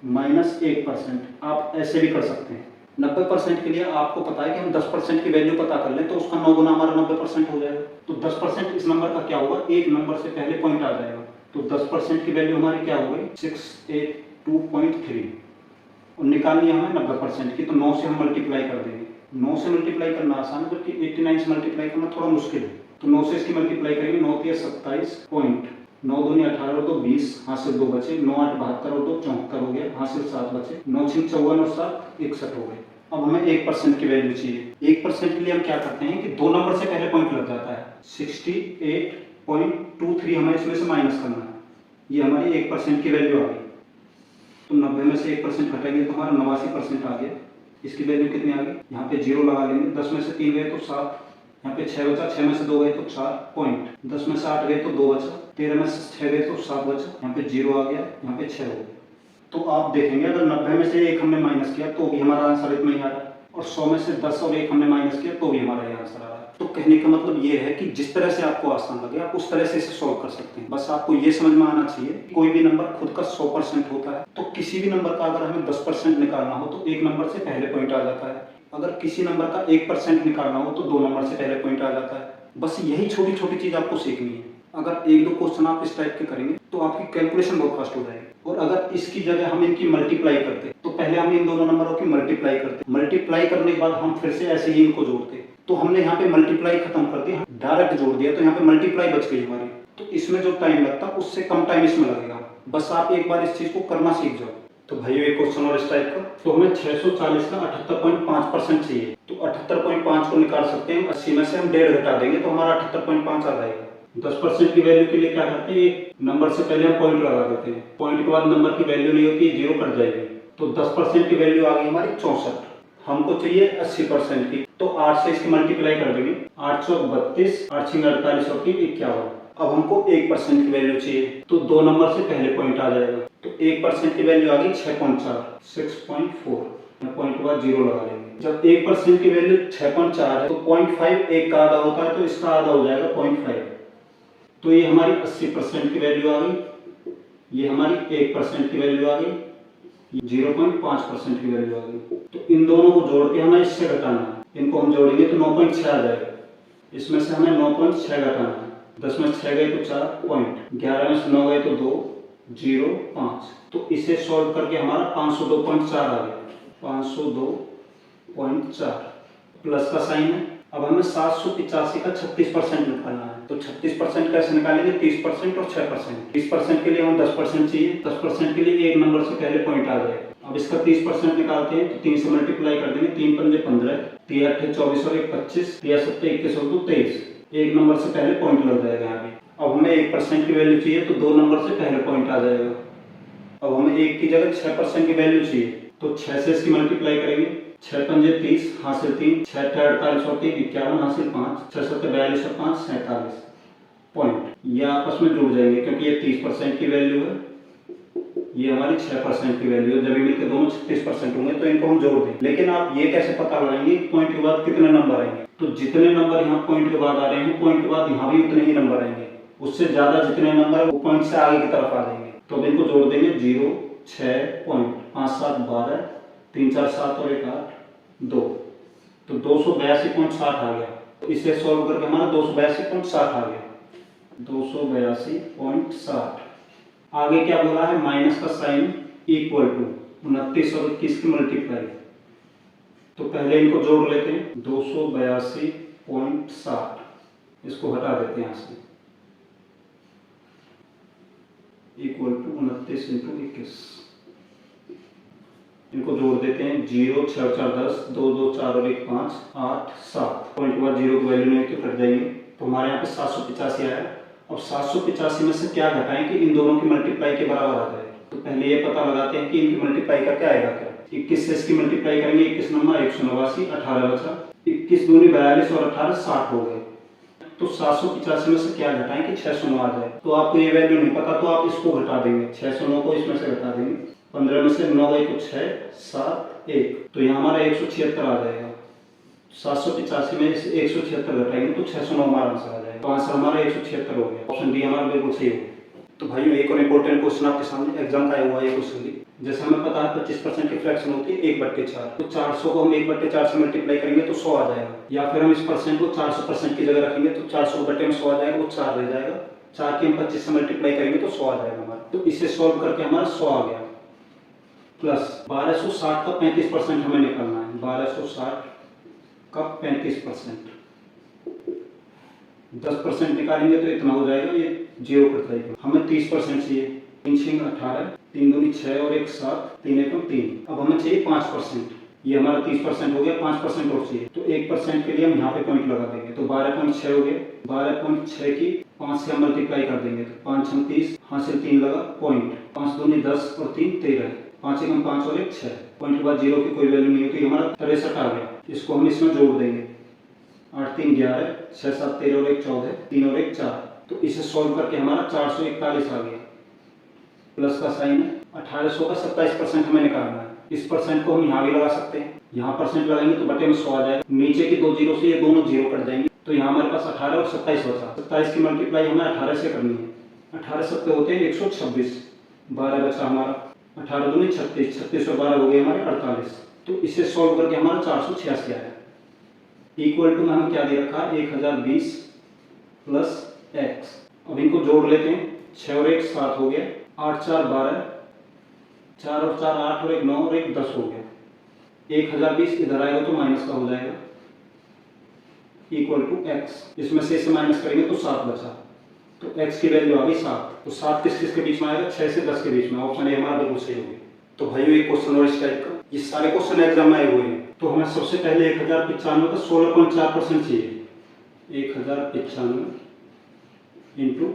माइनस 1%, आप ऐसे भी कर सकते हैं। 90% के लिए आपको पता है कि हम 10% की वैल्यू पता कर लें तो उसका 9 गुना हमारा 90% हो जाएगा। तो 10% इस नंबर का क्या होगा, एक नंबर से पहले पॉइंट आ जाएगा। तो 10% की वैल्यू हमारी क्या हो गई, 682.3, और निकालनी है हमें 90% की। तो 9 से हम मल्टीप्लाई कर देंगे। 9 से मल्टीप्लाई करना आसान है, जबकि 89 से मल्टीप्लाई करना थोड़ा मुश्किल है। तो 9 से इसकी मल्टीप्लाई करेंगे, 9 के 27 पॉइंट, 9 दूनी 18 और 2 20, हासिल 2 बचे, 9 8 72 और 2 74 हो गया, हासिल 7 बचे, 9 6 54 और 7 61 हो गए। अब हमें 1% की वैल्यू चाहिए। 1% के लिए हम क्या करते हैं कि 2 नंबर से पहले पॉइंट लग जाता है। 68.23 हमें इसमें से माइनस करना है। ये हमारी 1% की वैल्यू आ गई। तो 90 में से 1% घटाएंगे तो हमारा 89% आ गया। इसकी वैल्यू कितनी आ गई, यहाँ पे 0 लगा लेंगे। 10 में से 3 गए तो 7, यहाँ पे 6 बचा, 6 में से 2 गए तो 4 पॉइंट, 10 में से 8 गए तो 2 बचा, 13 में से 6 गए तो 7 बचा, यहाँ पे 0 आ गया, यहाँ पे 6 हो गया। तो आप देखेंगे अगर 90 में से 1 हमने माइनस किया तो भी हमारा आंसर इतना ही आ रहा है, और 100 में से 10 और 1 हमने माइनस किया तो भी हमारा ये आंसर आ रहा है। तो कहने का मतलब ये है कि जिस तरह से आपको आसान लगे आप उस तरह से इसे सॉल्व कर सकते हैं। बस आपको ये समझ में आना चाहिए कि कोई भी नंबर खुद का 100% होता है। तो किसी भी नंबर का अगर हमें 10% निकालना हो तो एक नंबर से पहले पॉइंट आ जाता है। अगर किसी नंबर का 1% निकालना हो तो 2 नंबर से पहले पॉइंट आ जाता है। बस यही छोटी छोटी चीज आपको सीखनी है। अगर 1-2 क्वेश्चन आप इस टाइप के करेंगे तो आपकी कैलकुलेशन बहुत फास्ट हो जाएगी। और अगर इसकी जगह हम इनकी मल्टीप्लाई करते तो पहले हम इन दोनों नंबरों की मल्टीप्लाई करते, मल्टीप्लाई करने के बाद हम फिर से ऐसे ही इनको जोड़ते। तो हमने यहाँ पे मल्टीप्लाई खत्म कर दी, डायरेक्ट जोड़ दिया, तो यहाँ पे मल्टीप्लाई बच गई हमारी। तो इसमें जो टाइम लगता उससे कम टाइम इसमें लगेगा। बस आप एक बार इस चीज को करना सीख जाओ। तो भाइयों एक क्वेश्चन और इस टाइप का, तो हमें 640 का 78.5% चाहिए। तो 78.5 को निकाल सकते हैं, 80 में से हम 1.5 घटा देंगे तो हमारा 78.5 आ जाएगा। 10% की वैल्यू के लिए क्या करते हैं, एक नंबर से पहले हम पॉइंट लगा देते हैं, पॉइंट के बाद नंबर की वैल्यू नहीं होती, 0 कट जाएगी। तो 10% की वैल्यू आ गई हमारी 64। हमको चाहिए 80% की, तो 8 से इसकी मल्टीप्लाई कर देंगे, 8 चौक 32, 8 6 48 और 3 51। अब हमको 1% की वैल्यू चाहिए, तो 2 नंबर से पहले पॉइंट आ जाएगा। तो 1% की वैल्यू आ गई 6.4, 6.4, पॉइंट के बाद 0 लगा लेंगे। जब 1% की वैल्यू 6.4 है तो 0.5 1 का आधा होता है, तो इसका आधा हो जाएगा 0.5। तो ये हमारी 80% की वैल्यू आ गई, ये हमारी 1% की वैल्यू आ गई, 0.5% की वैल्यू आ गई। तो इन दोनों को जोड़ के हमें इससे घटाना है, इनको हम जोड़ेंगे तो 9.6 आ जाएगा। इसमें से हमें 9.6 घटाना है, 10 में 6 गए तो 4 पॉइंट, 11 में से 9 गए तो 2, 0 5। तो इसे सॉल्व करके हमारा 502.4 आ गया, 502.4, प्लस का साइन है। अब हमें 785 का 36% निकालना है। तो 36% कैसे निकालेंगे, 30% और 6%। 30% के लिए हम 10% चाहिए, 10% के लिए एक नंबर से पहले पॉइंट आ जाए। अब इसका 30% निकालते हैं तो 3 से मल्टीप्लाई कर देंगे, 3 पंजे 15, 3 8 24 और 1 25, 3 7 21 और 2 23। एक नंबर से पहले पॉइंट लग जाएगा यहाँ पे। अब हमें 1% की वैल्यू चाहिए तो 2 नंबर से पहले पॉइंट आ जाएगा। अब हमें 1 की जगह 6% की वैल्यू चाहिए, तो 6 से इसकी मल्टीप्लाई करेंगे, 6 पंजे 30, हासिल 3, 6 8 48 और 3 51, हासिल 5, 6 7 42 और 5 47 पॉइंट। ये आपस में जुड़ जाएंगे क्योंकि ये 30% की वैल्यू है, ये हमारी 6% की वैल्यू है। जब ये मिलकर दोनों 36% होंगे तो इनको हम जोड़ दें। लेकिन आप ये कैसे पता लगाएंगे पॉइंट के बाद कितने नंबर आएंगे, तो जितने नंबर यहाँ पॉइंट के बाद आ रहे हैं, पॉइंट के बाद यहाँ भी उतने ही नंबर आएंगे, उससे ज्यादा जितने नंबर वो पॉइंट से आगे की तरफ आ जाएंगे। तो अब इनको जोड़ देंगे, 0 6 पॉइंट, 5 7 12, 3 4 7 और 1 8 2, तो 282.60 आ गया। तो इसे सॉल्व करके हमारा 282.60 आ गया, 282.60। आगे क्या बोला है, माइनस का साइन इक्वल टू 29 और 21 की मल्टीप्लाई। तो पहले इनको जोड़ लेते हैं, 282.60, इसको हटा देते हैं यहाँ से, इक्वल टू 29 इंटू 21। इनको जोड़ देते हैं, 0 6 4 10, 2 2 4 और 1 5 8 7, पॉइंट के बाद 0 की वैल्यू नहीं तो कट जाएंगे। तो हमारे यहाँ पे 785 आया। अब 785 में से क्या घटाएं कि इन दोनों की मल्टीप्लाई के बराबर आ जाए। तो पहले ये पता लगाते हैं कि इनकी मल्टीप्लाई का क्या आएगा। क्या 21 से इसकी मल्टीप्लाई करेंगे, 21 नंबर 189, 18 बचा, 21 दूनी 42 और 18 60 हो गए। तो 785 में से क्या घटाएं कि 609 आ जाए। तो आपको ये वैल्यू नहीं पता तो आप इसको घटा देंगे, 609 को इसमें से घटा देंगे, 15 में से 9 गए तो 6 7 1, तो यहाँ हमारा 176 आ जाएगा। 785 में से 176 घटाएंगे तो 609 हमारा आंसर आ जाएगा। तो आंसर हमारा 176 हो गया, ऑप्शन डी हमारा बिल्कुल सही हो गया। तो भाइयों एक और इम्पोर्टेंट क्वेश्चन आपके सामने एग्जाम का आया हुआ है क्वेश्चन भी। जैसे हमें पता है 25% की फ्रैक्शन होती है 1/4, तो 400 को हम 1/4 से मल्टीप्लाई करेंगे तो 100 आ जाएगा। या फिर हम इस परसेंट को 400% की जगह रखेंगे तो 400 बटे में 100 आ जाएगा, वो 4 रह जाएगा। 4 की हम 25 से मल्टीप्लाई करेंगे तो 100 आ जाएगा हमारा। तो इसे सॉल्व करके हमारा 100 आ गया, प्लस 1260 का 35% हमें निकालना है। 1260 का 35%, 10% निकालेंगे तो इतना हो जाएगा, ये 0 कट जाएगा। हमें 30% चाहिए, 3 6 18, 3 दूनी 6 और 1 7, 3 1 3। अब हमें चाहिए 5%, ये हमारा 30% हो गया, 5% और चाहिए। तो 1% के लिए हम यहाँ पे पॉइंट लगा देंगे, तो 12.6 हो गए। 12.6 की 5 से हम मल्टीप्लाई कर देंगे, तो 5 6 30, हासिल 3 लगा पॉइंट, 5 दूनी 10 और 3 13, 5 1 5 और 1 6, पॉइंट के बाद 0 की कोई वैल्यू नहीं होती, हमारा 63 आ गया। इसको हम इसमें जोड़ देंगे, 8 3 11, 6 7 13 और 1 14, 3 और 1 4। तो इसे सॉल्व करके हमारा 441 आ गया, प्लस का साइन है। 1800 का 27% हमें निकालना है। इस परसेंट को हम यहाँ भी लगा सकते हैं, यहाँ परसेंट लगाएंगे तो बटे में 100 आ जाएगा। नीचे की 2 जीरो से ये दोनों जीरो कट जाएंगे, तो यहाँ हमारे पास 18 और 27 बचा। 27 की मल्टीप्लाई हमें 18 से करनी है, 18 सत्ते होते हैं 126, 12 बचा हमारा, 18 दूनी 36, 36 और 12 हो गए हमारे 48। तो इसे सॉल्व करके हमारा 486 आया। इक्वल टू में हमें क्या दे रखा है, 1020 प्लस x। अब इनको जोड़ लेते हैं, 6 और 1 7 हो गया, 8 4 12, 4 और 4 8 और 1 9 और 1 10 हो गया। 1020 इधर आएगा तो माइनस का हो जाएगा, इक्वल टू x। इसमें से इसे माइनस करेंगे तो 7 बचा, तो x की वैल्यू आ गई 7। तो 7 किस किस के बीच में आएगा, 6 से 10 के बीच में। ऑप्शन ए हमारा बिल्कुल सही हो गया। तो भाइयों एक क्वेश्चन और इस टाइप का, ये सारे क्वेश्चन एग्जाम में आए हुए हैं। तो हमें सबसे पहले 1095 का 16.4% चाहिए, 1095 इंटू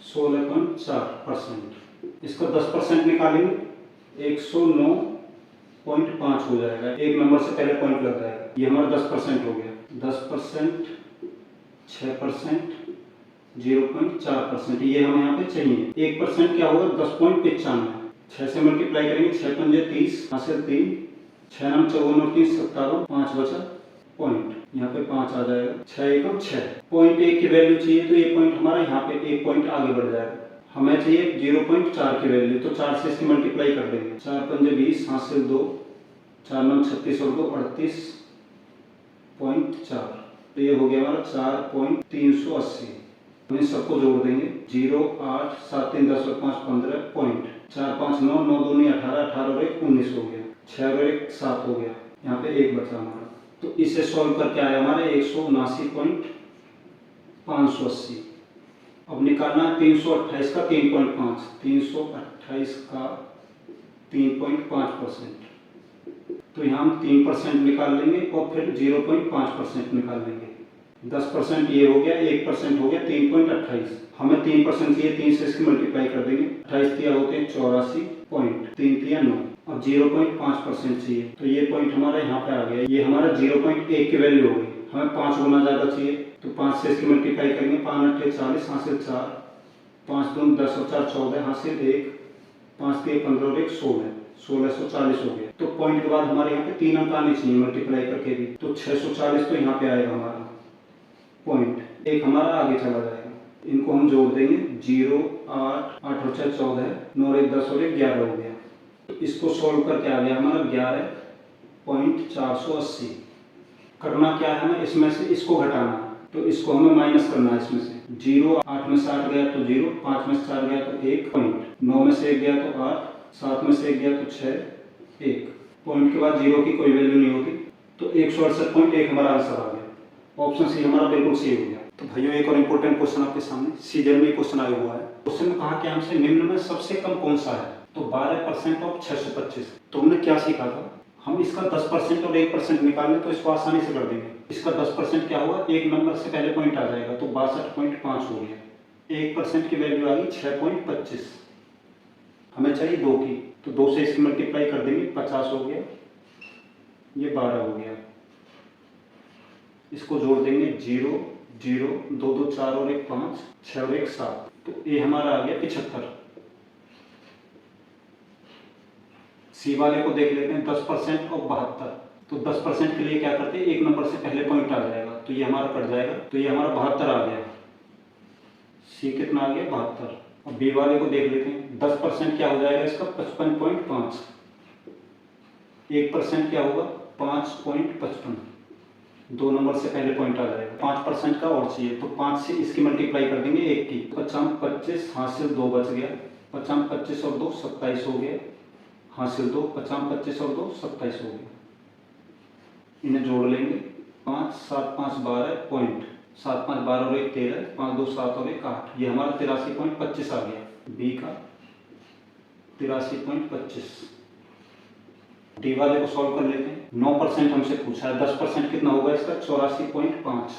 16.4%। इसका 10% निकालेंगे, 109.5 हो जाएगा। एक नंबर से पहले पॉइंट लग जाएगा, ये हमारा 10% हो गया। 10%, 6%, 0.4%, ये हमें यहाँ पे चाहिए। 1% क्या होगा, 10.95। 6 से मल्टीप्लाई करेंगे, 6 पंजे 30, हासिल 3, 6 9 54 और 3 57, 5 बचा पॉइंट, यहाँ पे 5 आ जाएगा। 6 1 6, पॉइंट 1 की वैल्यू चाहिए, तो ये पॉइंट हमारा यहाँ पे 1 पॉइंट आगे बढ़ जाएगा। हमें चाहिए 0.4 की वैल्यू, तो 4 से इसकी मल्टीप्लाई कर देंगे, 4 पंजे 20, हासिल 2, 4 9 36 और 2 38.4, तो ये हो गया हमारा 4.380। इन सबको जोड़ देंगे, 0 8 7 3 10 और 5 15 पॉइंट, 4 5 9 9 2 18 18 और 1 19 हो गया, 6 और 1 7 हो गया, यहाँ पे 1 बचा हमारा। तो इसे सॉल्व करके आया हमारे 179.580। अब निकालना है 328 का 3.5, 328 का 3.5%। तो यहाँ हम 3% निकाल लेंगे और फिर 0.5% निकाल लेंगे। 10% ये हो गया, 1% हो गया 3.28। हमें 3% चाहिए, 3 से इसकी मल्टीप्लाई कर देंगे, 28 दिया होते हैं 84 पॉइंट, 3 दिया 9। अब 0.5% चाहिए, तो ये पॉइंट हमारा यहाँ पे आ गया, ये हमारा 0.1 की वैल्यू हो गई। हमें 5 गुना ज़्यादा चाहिए, तो 5 से इसकी मल्टीप्लाई करेंगे, 5 8 40, हासिल 4, 5 2 10 और 4 14, हासिल 1, 5 3 15 और 1 16, 1640 हो गया। तो पॉइंट के बाद हमारे यहाँ पे 3 अंक आने चाहिए मल्टीप्लाई करके भी, तो 640 तो यहाँ पे आएगा हमारा पॉइंट, एक हमारा आगे चला जाएगा। इनको हम जोड़ देंगे, 0 8 8 और 6 14, 9 1 10 और 1 11 हो गया। तो इसको सोल्व करके आ गया हमारा 11.480। करना क्या है, हमें इसमें से इसको घटाना है। तो इसको हमें माइनस करना है इसमें से। 0 8 में से 8 गया तो 0, 5 में से 4 गया तो 1 पॉइंट, 9 में से 1 गया तो 8, 7 में से 1 गया तो 6, 1 पॉइंट के बाद 0 की कोई वैल्यू नहीं होती, तो 168.1 हमारा आंसर आ गया। ऑप्शन सी हमारा बिल्कुल सही हो गया। तो भाइयों एक और इम्पोर्टेंट क्वेश्चन आपके सामने सीजन में क्वेश्चन आया हुआ है। क्वेश्चन में कहा कि हमसे निम्न में सबसे कम कौन सा है, तो 12% ऑफ 625। तो हमने क्या सीखा था, हम इसका 10% और 1% निकालें तो इसको आसानी से कर देंगे। इसका 10% क्या होगा, एक नंबर से पहले पॉइंट आ जाएगा तो 62.5 हो गया। 1% की वैल्यू आ गई 6.25, हमें चाहिए 2 की, तो 2 से इसकी मल्टीप्लाई कर देंगे, 50 हो गया, ये 12 हो गया। इसको जोड़ देंगे 0 0 2 2 4 और 1 5, 6 और 1 7, तो ये हमारा आ गया 75। सी वाले को देख लेते हैं, 10% और 72। तो 10% के लिए क्या करते हैं, एक नंबर से पहले पॉइंट आ जाएगा तो ये हमारा कट जाएगा, तो ये हमारा 72 आ गया। सी कितना आ गया, 72। और बी वाले को देख लेते हैं, 10% क्या हो जाएगा इसका, 55.5। 1% क्या होगा, 5.55, 2 नंबर से पहले पॉइंट आ जाएगा। 5% का और चाहिए, तो 5 से इसकी मल्टीप्लाई कर देंगे 1 की, 50 25 हासिल 2 बच गया, 50 25 और 2 27 हो गया, हासिल 2, 50 25 और 2 27 हो गया। इन्हें जोड़ लेंगे, 5 7 5 12 पॉइंट, 7 5 12 और 1 13, 5 2 7 और 1 8, ये हमारा 83.25 आ गया। बी का 83.25। डी वाले को सॉल्व कर लेते हैं। 9% हमसे पूछा है, 10% कितना होगा इसका, 84.5।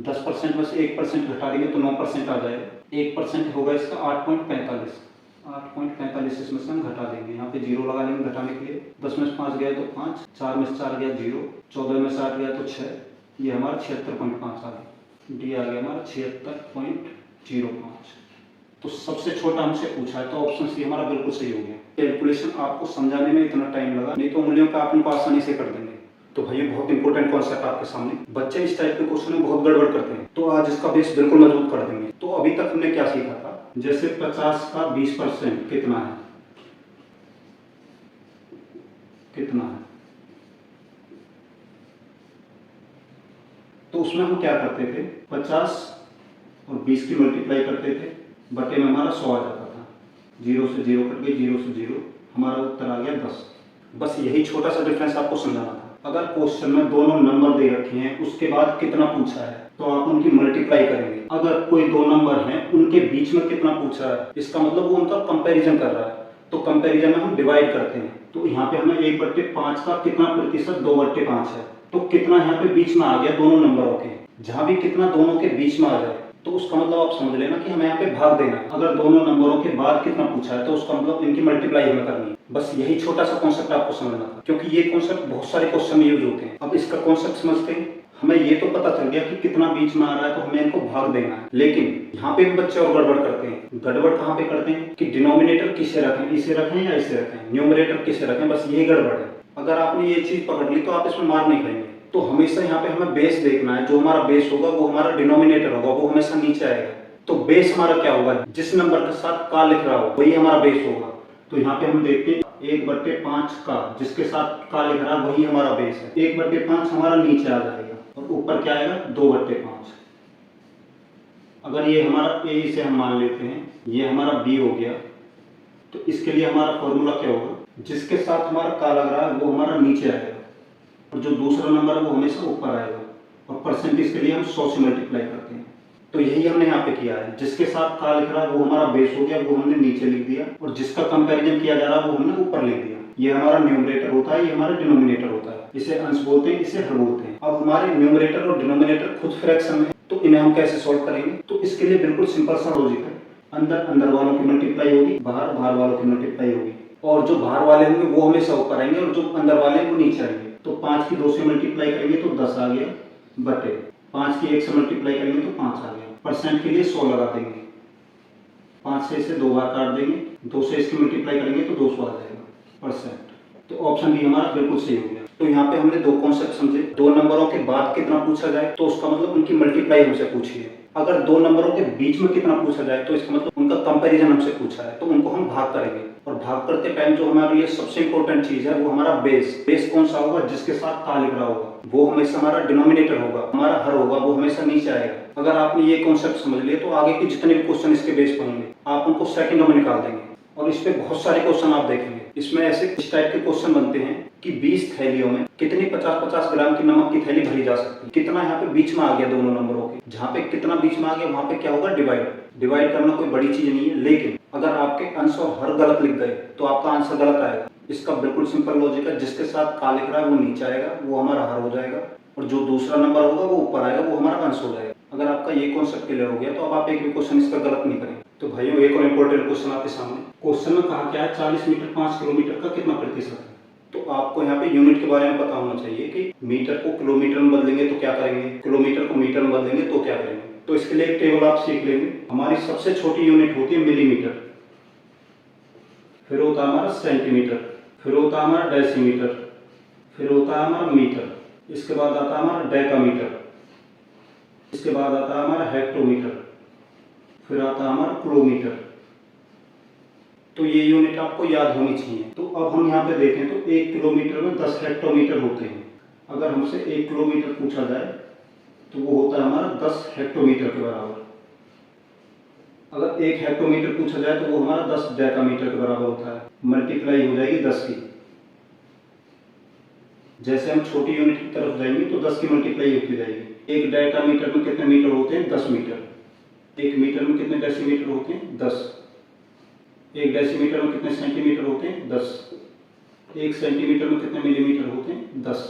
10% में से 1% घटा देंगे तो 9% आ जाएगा। 1% होगा इसका 8.45। 8.45 इसमें से हम घटा देंगे, यहाँ पे 0 लगा लेंगे घटाने के लिए। 10 में से 5 गया तो 5, 4 में से 4 गया 0, 14 में से 8 गया तो 6, ये हमारा 76.5 आ गया। डी आ गया हमारा 76.05। तो सबसे छोटा हमसे पूछा है, तो ऑप्शन सी हमारा बिल्कुल सही हो गया। कैलकुलेशन आपको समझाने में इतना टाइम लगा, नहीं तो उंगलियों पे आप इनको आसानी से कर देंगे। तो भाई बहुत इंपॉर्टेंट कॉन्सेप्ट आपके सामने, बच्चे इस टाइप के क्वेश्चन में बहुत गड़बड़ करते हैं, तो आज इसका बेस बिल्कुल मजबूत कर देंगे। तो अभी तक हमने क्या सीखा था, जैसे 50 का 20% कितना है, कितना है, तो उसमें हम क्या करते थे, 50 और 20 की मल्टीप्लाई करते थे, बटे में हमारा 100 आ जाता था। 0 से 0 कट गई, 0 से 0, हमारा उत्तर आ गया 10। बस यही छोटा सा डिफरेंस आपको समझाना था। अगर क्वेश्चन में दोनों नंबर दे रखे हैं, उसके बाद कितना पूछा है, तो आप उनकी मल्टीप्लाई करेंगे। अगर कोई 2 नंबर हैं, उनके बीच में कितना पूछा है, इसका मतलब वो उनका कंपैरिजन कर रहा है, तो कंपैरिजन में हम डिवाइड करते हैं। तो यहाँ पे हमें 1/5 का कितना प्रतिशत, 2/5 है, तो कितना यहाँ पे बीच में आ गया दोनों नंबरों के। जहां भी कितना दोनों के बीच में आ जाए, तो उसका मतलब आप समझ लेना कि हमें यहाँ पे भाग देना है। अगर दोनों नंबरों के बाद कितना पूछा है, तो उसका मतलब इनकी मल्टीप्लाई हमें करनी है। बस यही छोटा सा कॉन्सेप्ट आपको समझना था, क्योंकि ये कॉन्सेप्ट बहुत सारे क्वेश्चन में यूज होते हैं। अब इसका कॉन्सेप्ट समझते हैं, हमें ये तो पता चल गया कि कितना बीच में आ रहा है, तो हमें इनको भाग देना है। लेकिन यहाँ पे भी बच्चे और गड़बड़ करते हैं। गड़बड़ कहाँ पे करते हैं कि डिनोमिनेटर किसे रखें, इसे रखें या इसे रखें, न्यूमरेटर किसे रखें, बस यही गड़बड़ है। अगर आपने ये चीज पकड़ ली तो आप इसमें मार नहीं खाएंगे। तो हमेशा यहाँ पे हमें बेस देखना है, जो हमारा बेस होगा वो हमारा डिनोमिनेटर होगा, वो हमेशा नीचे आएगा। तो बेस हमारा क्या होगा, जिस नंबर के साथ का लिख रहा हो वही हमारा बेस होगा। तो यहाँ पे हम देखते हैं 1/5 का, जिसके साथ का लिख रहा है वही हमारा बेस है। 1/5 हमारा नीचे आ जाएगा और ऊपर क्या आएगा, 2/5। अगर ये हमारा ए से हम मान लेते हैं, ये हमारा बी हो गया, तो इसके लिए हमारा फॉर्मूला क्या होगा, जिसके साथ हमारा का लग रहा है वो हमारा नीचे आएगा और जो दूसरा नंबर है वो हमेशा ऊपर आएगा। और परसेंटेज के लिए हम 100 से मल्टीप्लाई करते हैं। तो यही हमने यहाँ पे किया है, जिसके साथ का लिख रहा है वो हमारा बेस हो गया, वो हमने नीचे लिख दिया, और जिसका कंपैरिजन किया जा रहा है वो हमने ऊपर लिख दिया। ये हमारा न्यूमरेटर होता है, ये हमारा डिनोमिनेटर होता है। इसे अंश बोलते हैं, इसे हर बोलते हैं। अब हमारे न्यूमरेटर और डिनोमिनेटर खुद फ्रैक्शन में, तो इन्हें हम कैसे सोल्व करेंगे, तो इसके लिए बिल्कुल सिंपल सा लॉजिक है। अंदर वालों की मल्टीप्लाई होगी, बाहर वालों की मल्टीप्लाई होगी, और जो बाहर वाले होंगे वो हमेशा ऊपर आएंगे और जो अंदर वाले हैं वो नीचे आएंगे। तो 5 की 2 से मल्टीप्लाई करेंगे तो 10 आ गया, बटे 5 की 1 से मल्टीप्लाई करेंगे तो 5 आ गया। परसेंट के लिए 100 लगा देंगे, 5 से इसे 2 बार काट देंगे, 2 से इसकी मल्टीप्लाई करेंगे तो 200 आ जाएगा परसेंट। तो ऑप्शन बी हमारा बिल्कुल सही हो गया। तो यहाँ पे हमने 2 कॉन्सेप्ट समझे। 2 नंबरों के बाद कितना पूछा जाए, तो उसका मतलब उनकी मल्टीप्लाई हमसे पूछी है। अगर 2 नंबरों के बीच में कितना पूछा जाए, तो इसका मतलब उनका कंपैरिजन हमसे पूछा है, तो उनको हम भाग करेंगे। और भाग करते टाइम जो हमारे लिए सबसे इंपॉर्टेंट चीज है वो हमारा बेस। बेस कौन सा होगा, जिसके साथ का लिख रहा होगा। वो हमेशा हमारा डिनोमिनेटर होगा, हमारा हर होगा वो हमेशा नीचे आएगा। अगर आपने ये कॉन्सेप्ट समझ लिया तो आगे के जितने भी क्वेश्चन इसके बेस पर होंगे आप उनको सेकंडों में निकाल देंगे। और इस पे बहुत सारे क्वेश्चन आप देखेंगे। इसमें ऐसे इस टाइप के क्वेश्चन बनते हैं कि 20 थैलियों में कितनी 50-50 ग्राम की नमक की थैली भरी जा सकती है, कितना यहाँ पे बीच में आ गया दोनों नंबरों के, जहाँ पे कितना बीच में आ गया वहाँ पे क्या होगा, डिवाइड करना कोई बड़ी चीज नहीं है। लेकिन अगर आपके अंश और हर गलत लिख गए तो आपका आंसर गलत आएगा। इसका बिल्कुल सिंपल लॉजिक है, जिसके साथ का लिख रहा है वो नीचे आएगा, वो हमारा हर हो जाएगा, और जो दूसरा नंबर होगा वो ऊपर आएगा, वो हमारा अंश हो जाएगा। अगर आपका ये कॉन्सेप्ट क्लियर हो गया तो अब आप एक भी क्वेश्चन इसका गलत नहीं करेंगे। तो भाइयों एक और इम्पोर्टेंट क्वेश्चन आपके सामने, क्वेश्चन में कहा क्या है 40 मीटर 5 किलोमीटर का कितना प्रतिशत है। तो आपको यहाँ पे यूनिट के बारे में पता होना चाहिए कि मीटर को किलोमीटर में बदलेंगे तो क्या करेंगे, किलोमीटर को मीटर में बदलेंगे तो क्या करेंगे। तो इसके लिए एक टेबल आप सीख लेंगे। हमारी सबसे छोटी यूनिट होती है मिलीमीटर, फिर होता है हमारा सेंटीमीटर, फिर होता है हमारा डेसीमीटर, फिर होता है हमारा मीटर, इसके बाद आता है हमारा डेकामीटर, इसके बाद आता है हमारा हेक्टोमीटर, फिर आता है हमारा किलोमीटर। तो ये यूनिट आपको याद होनी चाहिए। तो अब हम यहाँ पे देखें तो 1 किलोमीटर में 10 हेक्टोमीटर होते हैं। अगर हमसे 1 किलोमीटर पूछा जाए तो वो होता है हमारा 10 हेक्टोमीटर के बराबर। अगर 1 हेक्टोमीटर पूछा जाए तो वो हमारा 10 डेकामीटर के बराबर होता है। मल्टीप्लाई हो जाएगी 10 की। जैसे हम छोटी यूनिट की तरफ जाएंगे तो 10 की मल्टीप्लाई होती जाएगी। 1 डेकामीटर में कितने मीटर होते हैं, 10 मीटर। 1 मीटर में कितने डेसीमीटर होते हैं, 10। 1 डेसीमीटर में कितने सेंटीमीटर होते हैं, 10। 1 सेंटीमीटर में कितने मिलीमीटर होते हैं, 10।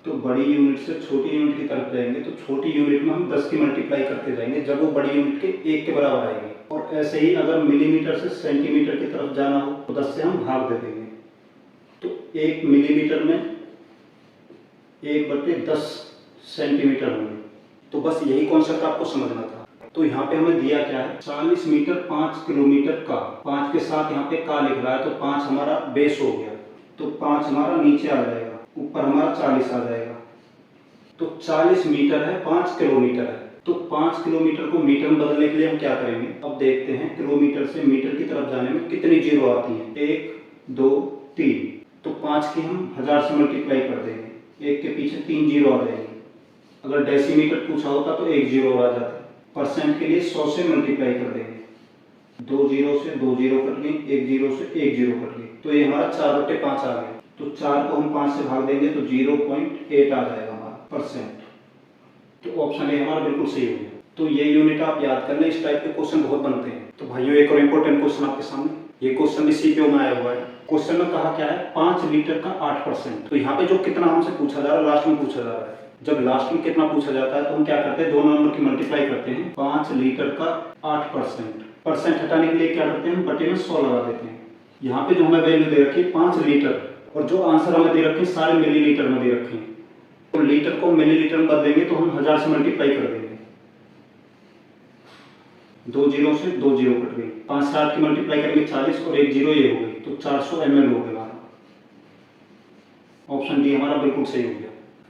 तो बड़ी यूनिट से छोटी यूनिट की तरफ जाएंगे तो छोटी यूनिट में हम 10 की मल्टीप्लाई करते जाएंगे जब वो बड़ी यूनिट के 1 के बराबर आएगी। और ऐसे ही अगर मिलीमीटर से सेंटीमीटर की तरफ जाना हो तो 10 से हम भाग दे देंगे। तो 1 मिलीमीटर में 1/10 सेंटीमीटर होंगे। तो बस यही कॉन्सेप्ट आपको समझना था। तो यहाँ पे हमें दिया क्या है, 40 मीटर 5 किलोमीटर का, 5 के साथ यहाँ पे का लिख रहा है तो 5 हमारा बेस हो गया, तो 5 हमारा नीचे आ जाएगा, ऊपर हमारा 40 आ जाएगा। तो 40 मीटर है, 5 किलोमीटर है। तो 5 किलोमीटर को मीटर में बदलने के लिए हम क्या करेंगे, अब देखते हैं किलोमीटर से मीटर की तरफ जाने में कितनी जीरो आती है, 1 2 3। तो 5 की हम 1000 से मल्टीप्लाई कर देंगे, 1 के पीछे 3 जीरो आ जाएंगे। अगर डेसीमीटर पूछा होता तो 1 जीरो आ जाता। परसेंट के लिए 100 से मल्टीप्लाई कर देंगे, 2 जीरो से 2 जीरो कट गई, 1 जीरो से 1 जीरो कट गई, तो ये हमारा 4/5 आ गया। तो 4 को हम 5 से भाग देंगे तो 0.8 आ जाएगा हमारा परसेंट। तो ऑप्शन ए हमारा बिल्कुल सही हो गया। तो ये यूनिट आप याद कर लें, इस टाइप के क्वेश्चन बहुत बनते हैं। तो भाइयों एक और इम्पोर्टेंट क्वेश्चन आपके सामने, ये क्वेश्चन भी सीपीओ में आया हुआ है। क्वेश्चन में कहा क्या है, 5 लीटर का 8%। तो यहाँ पे जो कितना हमसे पूछा जा रहा है लास्ट में पूछा जा रहा है। जब लास्ट में कितना पूछा जाता है तो हम क्या करते हैं, दोनों नंबर की मल्टीप्लाई करते हैं। 5 लीटर का 8%, परसेंट हटाने के लिए क्या करते हैं, बटे में 100 लगा देते हैं। यहाँ पे जो हमें वैल्यू दे रखी है 5 लीटर, और जो आंसर हमें दे रखे हैं सारे मिलीलीटर में दे रखे हैं। तो लीटर को मिलीलीटर में बदलेंगे तो हम 1000 से मल्टीप्लाई कर देंगे, 2 जीरो से 2 जीरो कट गई, 5 से 8 की मल्टीप्लाई करेंगे 40 और 1 जीरो ये हो गई, तो 400 ml हो गया। ऑप्शन डी हमारा बिल्कुल सही हो गया।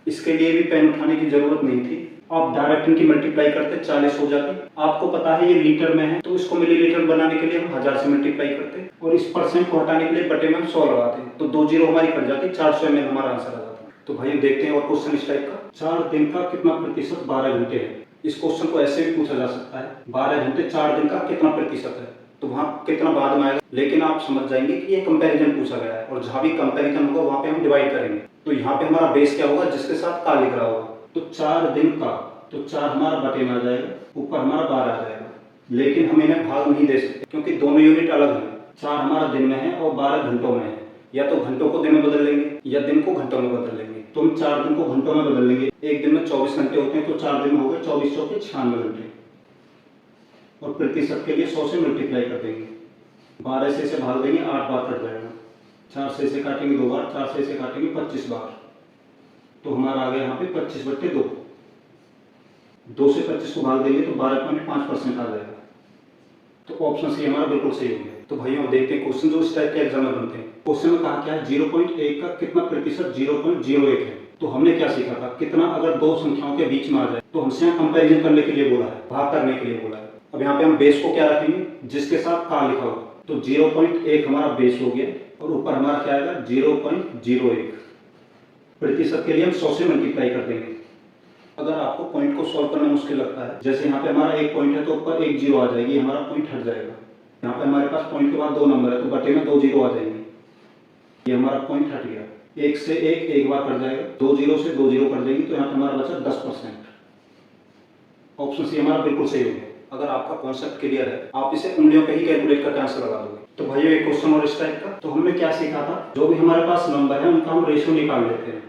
इसके लिए भी पेन उठाने की जरूरत नहीं थी, आप डायरेक्ट इनकी मल्टीप्लाई करते 40 हो जाती। आपको पता है ये लीटर में है तो इसको मिलीलीटर बनाने के लिए हम 1000 से मल्टीप्लाई करते, और इस परसेंट को हटाने के लिए बटे में 100 लगाते, तो 2 जीरो हमारी कट जाती, 400 ml हमारा आंसर आ जाता। तो भाई देखते हैं और क्वेश्चन इस टाइप का, 4 दिन का कितना प्रतिशत 12 घंटे है। इस क्वेश्चन को ऐसे भी पूछा जा सकता है, 12 घंटे 4 दिन का कितना प्रतिशत है, तो वहाँ कितना बाद में आएगा, लेकिन आप समझ जाएंगे कि ये कंपैरिजन पूछा गया है, और जहाँ भी कंपैरिजन होगा वहाँ पे हम डिवाइड करेंगे। तो यहाँ पे हमारा बेस क्या होगा, जिसके साथ का लिख रहा होगा, तो 4 दिन का, तो 4 हमारा बटे में आ जाएगा, ऊपर हमारा 12 आ जाएगा। लेकिन हम इन्हें भाग नहीं दे सकते क्योंकि दोनों यूनिट अलग है। 4 हमारा दिन में है और 12 घंटों में है, या तो घंटों को दिन में बदल लेंगे या दिन को घंटों में बदल लेंगे। तो हम 4 दिन को घंटों में बदल लेंगे, एक दिन में 24 घंटे होते हैं तो 4 दिन में हो गए 24 चौके 96 घंटे, और प्रतिशत के लिए 100 से मल्टीप्लाई कर देंगे, 12 से इसे भाग देंगे 8 बार कट जाएगा, 4 से इसे काटेंगे 2 बार, 4 से इसे काटेंगे 25 बार, तो हमारा आ गया यहाँ पे 25/2। 2 से 25 को भाग देंगे तो 12.5% आ जाएगा। तो ऑप्शन सी हमारा बिल्कुल सही हो गया। तो भाइयों देखते हैं क्वेश्चन जो इस टाइप के एग्जाम में बनते हैं। क्वेश्चन में कहा क्या है, 0.1 का कितना प्रतिशत 0.01 है। तो हमने क्या सीखा था, कितना अगर दो संख्याओं के बीच में आ जाए तो हमसे यहाँ कंपेरिजन करने के लिए बोला है, भाग करने के लिए बोला है। अब यहाँ पे हम बेस को क्या रखेंगे, जिसके साथ का लिखा होगा, तो 0.1 हमारा बेस हो गया, और ऊपर हमारा क्या आएगा 0.01। प्रतिशत के लिए हम 100 से मल्टीप्लाई कर देंगे। अगर आपको पॉइंट को सॉल्व करना मुश्किल लगता है, जैसे यहाँ पे हमारा एक पॉइंट है तो ऊपर एक जीरो आ जाएगी, हमारा पॉइंट हट जाएगा। यहाँ पे हमारे पास पॉइंट के बाद दो नंबर है तो बटे में दो जीरो आ जाएंगे, ये हमारा पॉइंट हट गया। एक से एक बार कट जाएगा, दो जीरो से दो जीरो कर देंगे तो यहाँ पे हमारा बचा 10%। ऑप्शन सी हमारा बिल्कुल सही हो गया। अगर आपका कॉन्सेप्ट क्लियर है, आप इसे उंगलियों पे ही कैलकुलेट करके आंसर लगा दोगे। तो भाइयों एक क्वेश्चन और इस टाइप का, तो हमने क्या सीखा था, जो भी हमारे पास नंबर है उनका हम रेशियो निकाल लेते हैं।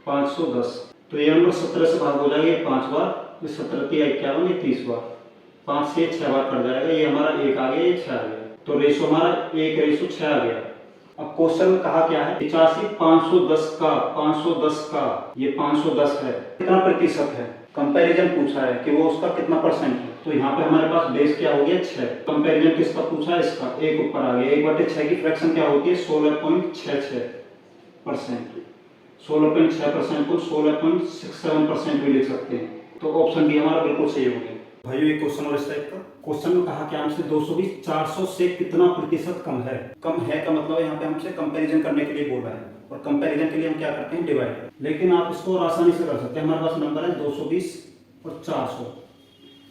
510 तो ये नंबर 17 से भाग हो जाएगा, ये 5 बार, ये 17 की 51, ये 30 बार, 5 से 6 बार कट जाएगा, ये हमारा 1 आ गया, ये 6 आ गया, तो रेशियो हमारा 1:6 आ गया। अब क्वेश्चन में कहा क्या है, 85 510 का ये 510 है, कितना प्रतिशत है, कंपैरिजन पूछा है कि वो उसका कितना परसेंट है। तो यहाँ पे हमारे पास बेस क्या हो गया 6, कंपैरिजन किसका पूछा है, इसका, एक ऊपर आ गया, 1/6 की फ्रैक्शन क्या होती है 16.66%, 16.6% को 16.67% भी लिख सकते हैं। तो ऑप्शन डी हमारा बिल्कुल सही हो गया। भाइयों एक क्वेश्चन और इस टाइप का, क्वेश्चन में कहा क्या हमसे 220 400 से कितना प्रतिशत कम है। कम है का मतलब यहाँ पे हमसे कंपैरिजन करने के लिए बोल रहा है, और कंपैरिजन के लिए हम क्या करते हैं, डिवाइड। लेकिन आप इसको और आसानी से कर सकते हैं, हमारे पास नंबर है 220 और 400,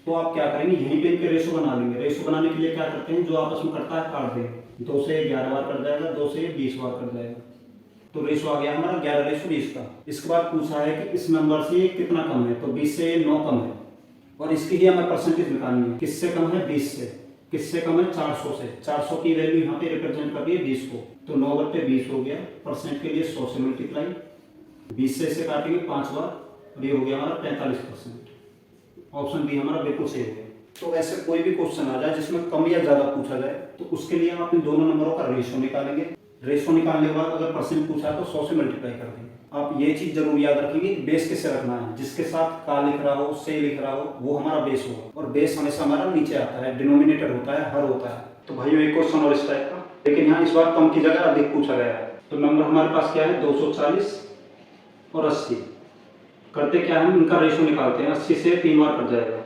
तो आप क्या करेंगे, यहीं पे इनके रेशो बना लेंगे। रेशो बनाने के लिए क्या करते हैं, जो आपस में करता है काट देंगे, 2 से 11 बार कट जाएगा, 2 से 20 बार कट जाएगा, तो रेशो आ गया हमारा 11:20 का। इसके बाद पूछा है कि इस नंबर से ये कितना कम है, तो 20 से 9 कम है, और इसकी ही हमें परसेंटेज निकालनी है, किससे कम है 20 से, किससे कम है 400 से। 400 की वैल्यू यहाँ पे रिप्रेजेंट कर रही है 20 को, तो 9/20 हो गया, परसेंट के लिए 100 से मल्टीप्लाई, 20 से इसे काटेंगे 5 बार, और ये हो गया हमारा 45%। ऑप्शन बी हमारा बिल्कुल सही हो गया। तो ऐसे कोई भी क्वेश्चन आ जाए जिसमें कम या ज्यादा पूछा जाए, तो उसके लिए आप इन दोनों नंबरों का रेशियो निकालेंगे। रेशियो निकालने के बाद अगर परसेंट पूछा है तो 100 से मल्टीप्लाई कर देंगे। आप ये चीज जरूर याद रखेंगे, बेस किससे रखना है, जिसके साथ का लिख रहा हो, से लिख रहा हो, वो हमारा बेस होगा, और बेस हमेशा हमारा नीचे आता है, डिनोमिनेटर होता है, हर होता है। तो भाइयों एक क्वेश्चन और इस टाइप का, लेकिन यहाँ इस बार कम की जगह अधिक पूछा गया है। तो नंबर हमारे पास क्या है 240 और 80। करते क्या है, इनका रेशियो निकालते हैं, 80 से 3 बार कट जाएगा,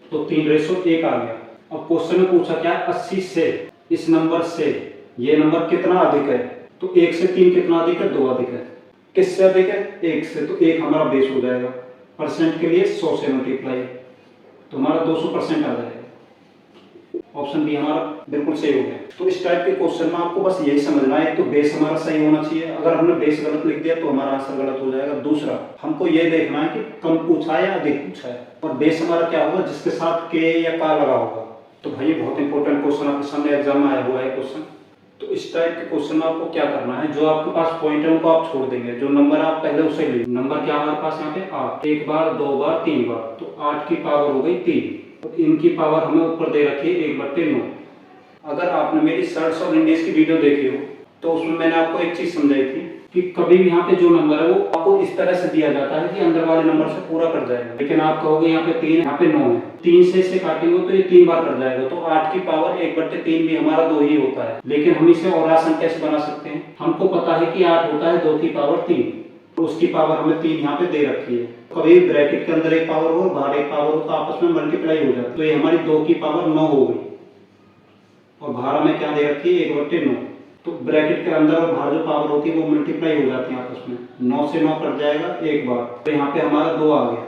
तो 3:1 आ गया। अब क्वेश्चन में पूछा क्या है, 80 से इस नंबर से ये नंबर कितना अधिक है, तो 1 से 3 कितना अधिक है, 2 अधिक है। किससे अधिक है, 1 से, तो 1 हमारा बेस हो जाएगा, परसेंट के लिए 100 से मल्टीप्लाई, तो हमारा 200% आ जाएगा। ऑप्शन बी हमारा बिल्कुल सही हो गया। तो इस टाइप के क्वेश्चन में आपको बस यही समझना है, एक तो बेस हमारा सही होना चाहिए, अगर हमने बेस गलत लिख दिया तो हमारा आंसर गलत हो जाएगा। दूसरा, हमको ये देखना है कि कम पूछा है या अधिक पूछा है, और बेस हमारा क्या होगा, जिसके साथ के या का लगा होगा। तो भाई बहुत इंपॉर्टेंट क्वेश्चन आपके सामने एग्जाम में आया हुआ है क्वेश्चन। तो इस टाइप के क्वेश्चन में आपको क्या करना है, जो आपके पास पॉइंट है उनको आप छोड़ देंगे, जो नंबर आप पहले उसे ले। नंबर क्या हमारे पास यहाँ पे 8, 1 बार 2 बार 3 बार, तो 8 की पावर हो गई 3, और इनकी पावर हमें ऊपर दे रखी है 1/9। अगर आपने मेरी सर्ट्स और इंडेक्स की वीडियो देखी हो तो उसमें मैंने आपको एक चीज समझाई थी कि कभी भी यहाँ पे जो नंबर है वो आपको इस तरह से दिया जाता है कि अंदर वाले नंबर से पूरा कट जाएगा, लेकिन आप कहोगे यहाँ पे 3 यहाँ पे 9 है, 3 से इसे काटेंगे तो ये 3 बार कट जाएगा, तो 8 की पावर 1/3 भी हमारा 2 ही होता है। लेकिन हम इसे और आसान कैसे बना सकते हैं, हमको पता है कि 8 होता है 2 की पावर 3, तो उसकी पावर हमें 3 यहाँ पे दे रखी है। कभी ब्रैकेट के अंदर एक पावर हो बाहर एक पावर हो तो आपस में मल्टीप्लाई हो जाता है, तो ये हमारी 2 की पावर 9 हो गई, और बाहर में क्या दे रखी है 1/9, तो ब्रैकेट के अंदर और बाहर जो पावर होती है वो मल्टीप्लाई हो जाती है आपस में, 9 से 9 कट जाएगा एक बार, तो यहाँ पे हमारा 2 आ गया।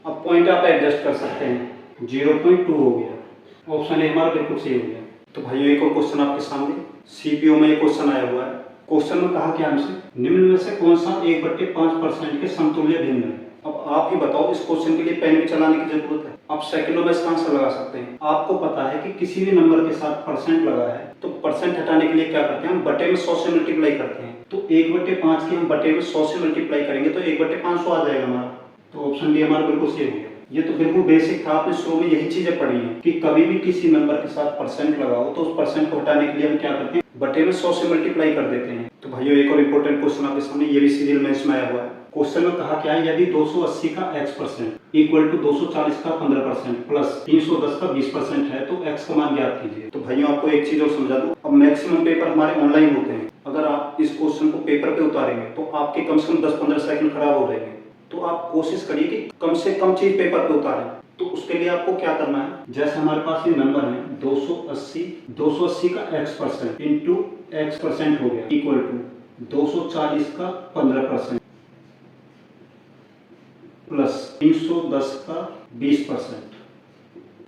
अब पॉइंट आप एडजस्ट कर सकते हैं, 0.2 हो गया। ऑप्शन ए हमारा बिल्कुल सही हो गया। तो भाइयों एक और क्वेश्चन आपके सामने सीपीओ में एक क्वेश्चन आया हुआ है। क्वेश्चन में कहा क्या हमसे, निम्न में से कौन सा 1/5% के समतुल्य भिन्न है। अब आप ही बताओ, इस क्वेश्चन के लिए पेन भी चलाने की जरूरत है, आप सेकंडों में इसका आंसर लगा सकते हैं। आपको पता है कि किसी भी नंबर के साथ परसेंट लगा है तो परसेंट हटाने के लिए क्या करते हैं, हम बटे में 100 से मल्टीप्लाई करते हैं, तो 1/5 की हम बटे में 100 से मल्टीप्लाई करेंगे तो 1/500 आ जाएगा हमारा। तो ऑप्शन डी हमारा बिल्कुल सही हो गया। ये तो बिल्कुल बेसिक था, आपने शुरू में यही चीजें पढ़ी हैं कि कभी भी किसी नंबर के साथ परसेंट लगा हो तो उस परसेंट को हटाने के लिए हम क्या करते हैं, बटे में 100 से मल्टीप्लाई कर देते हैं। तो भाइयों एक और इम्पोर्टेंट क्वेश्चन आपके सामने, ये भी सीरियल में इसमें आया हुआ है। क्वेश्चन में कहा क्या है, यदि 280 का x% इक्वल टू 240 का 15% प्लस 310 का 20% है तो x का मान ज्ञात कीजिए। तो भाइयों आपको एक चीज और समझा दूं, अब मैक्सिमम पेपर हमारे ऑनलाइन होते हैं, अगर आप इस क्वेश्चन को पेपर पे उतारेंगे तो आपके कम से कम 10-15 सेकंड खराब हो जाएंगे। तो आप कोशिश करिए कि कम से कम चीज पेपर पे उतारें। तो उसके लिए आपको क्या करना है, जैसे हमारे पास ये नंबर है 280 का x% इंटू x% हो गया इक्वल टू 240 का 15%। 310 का 20%।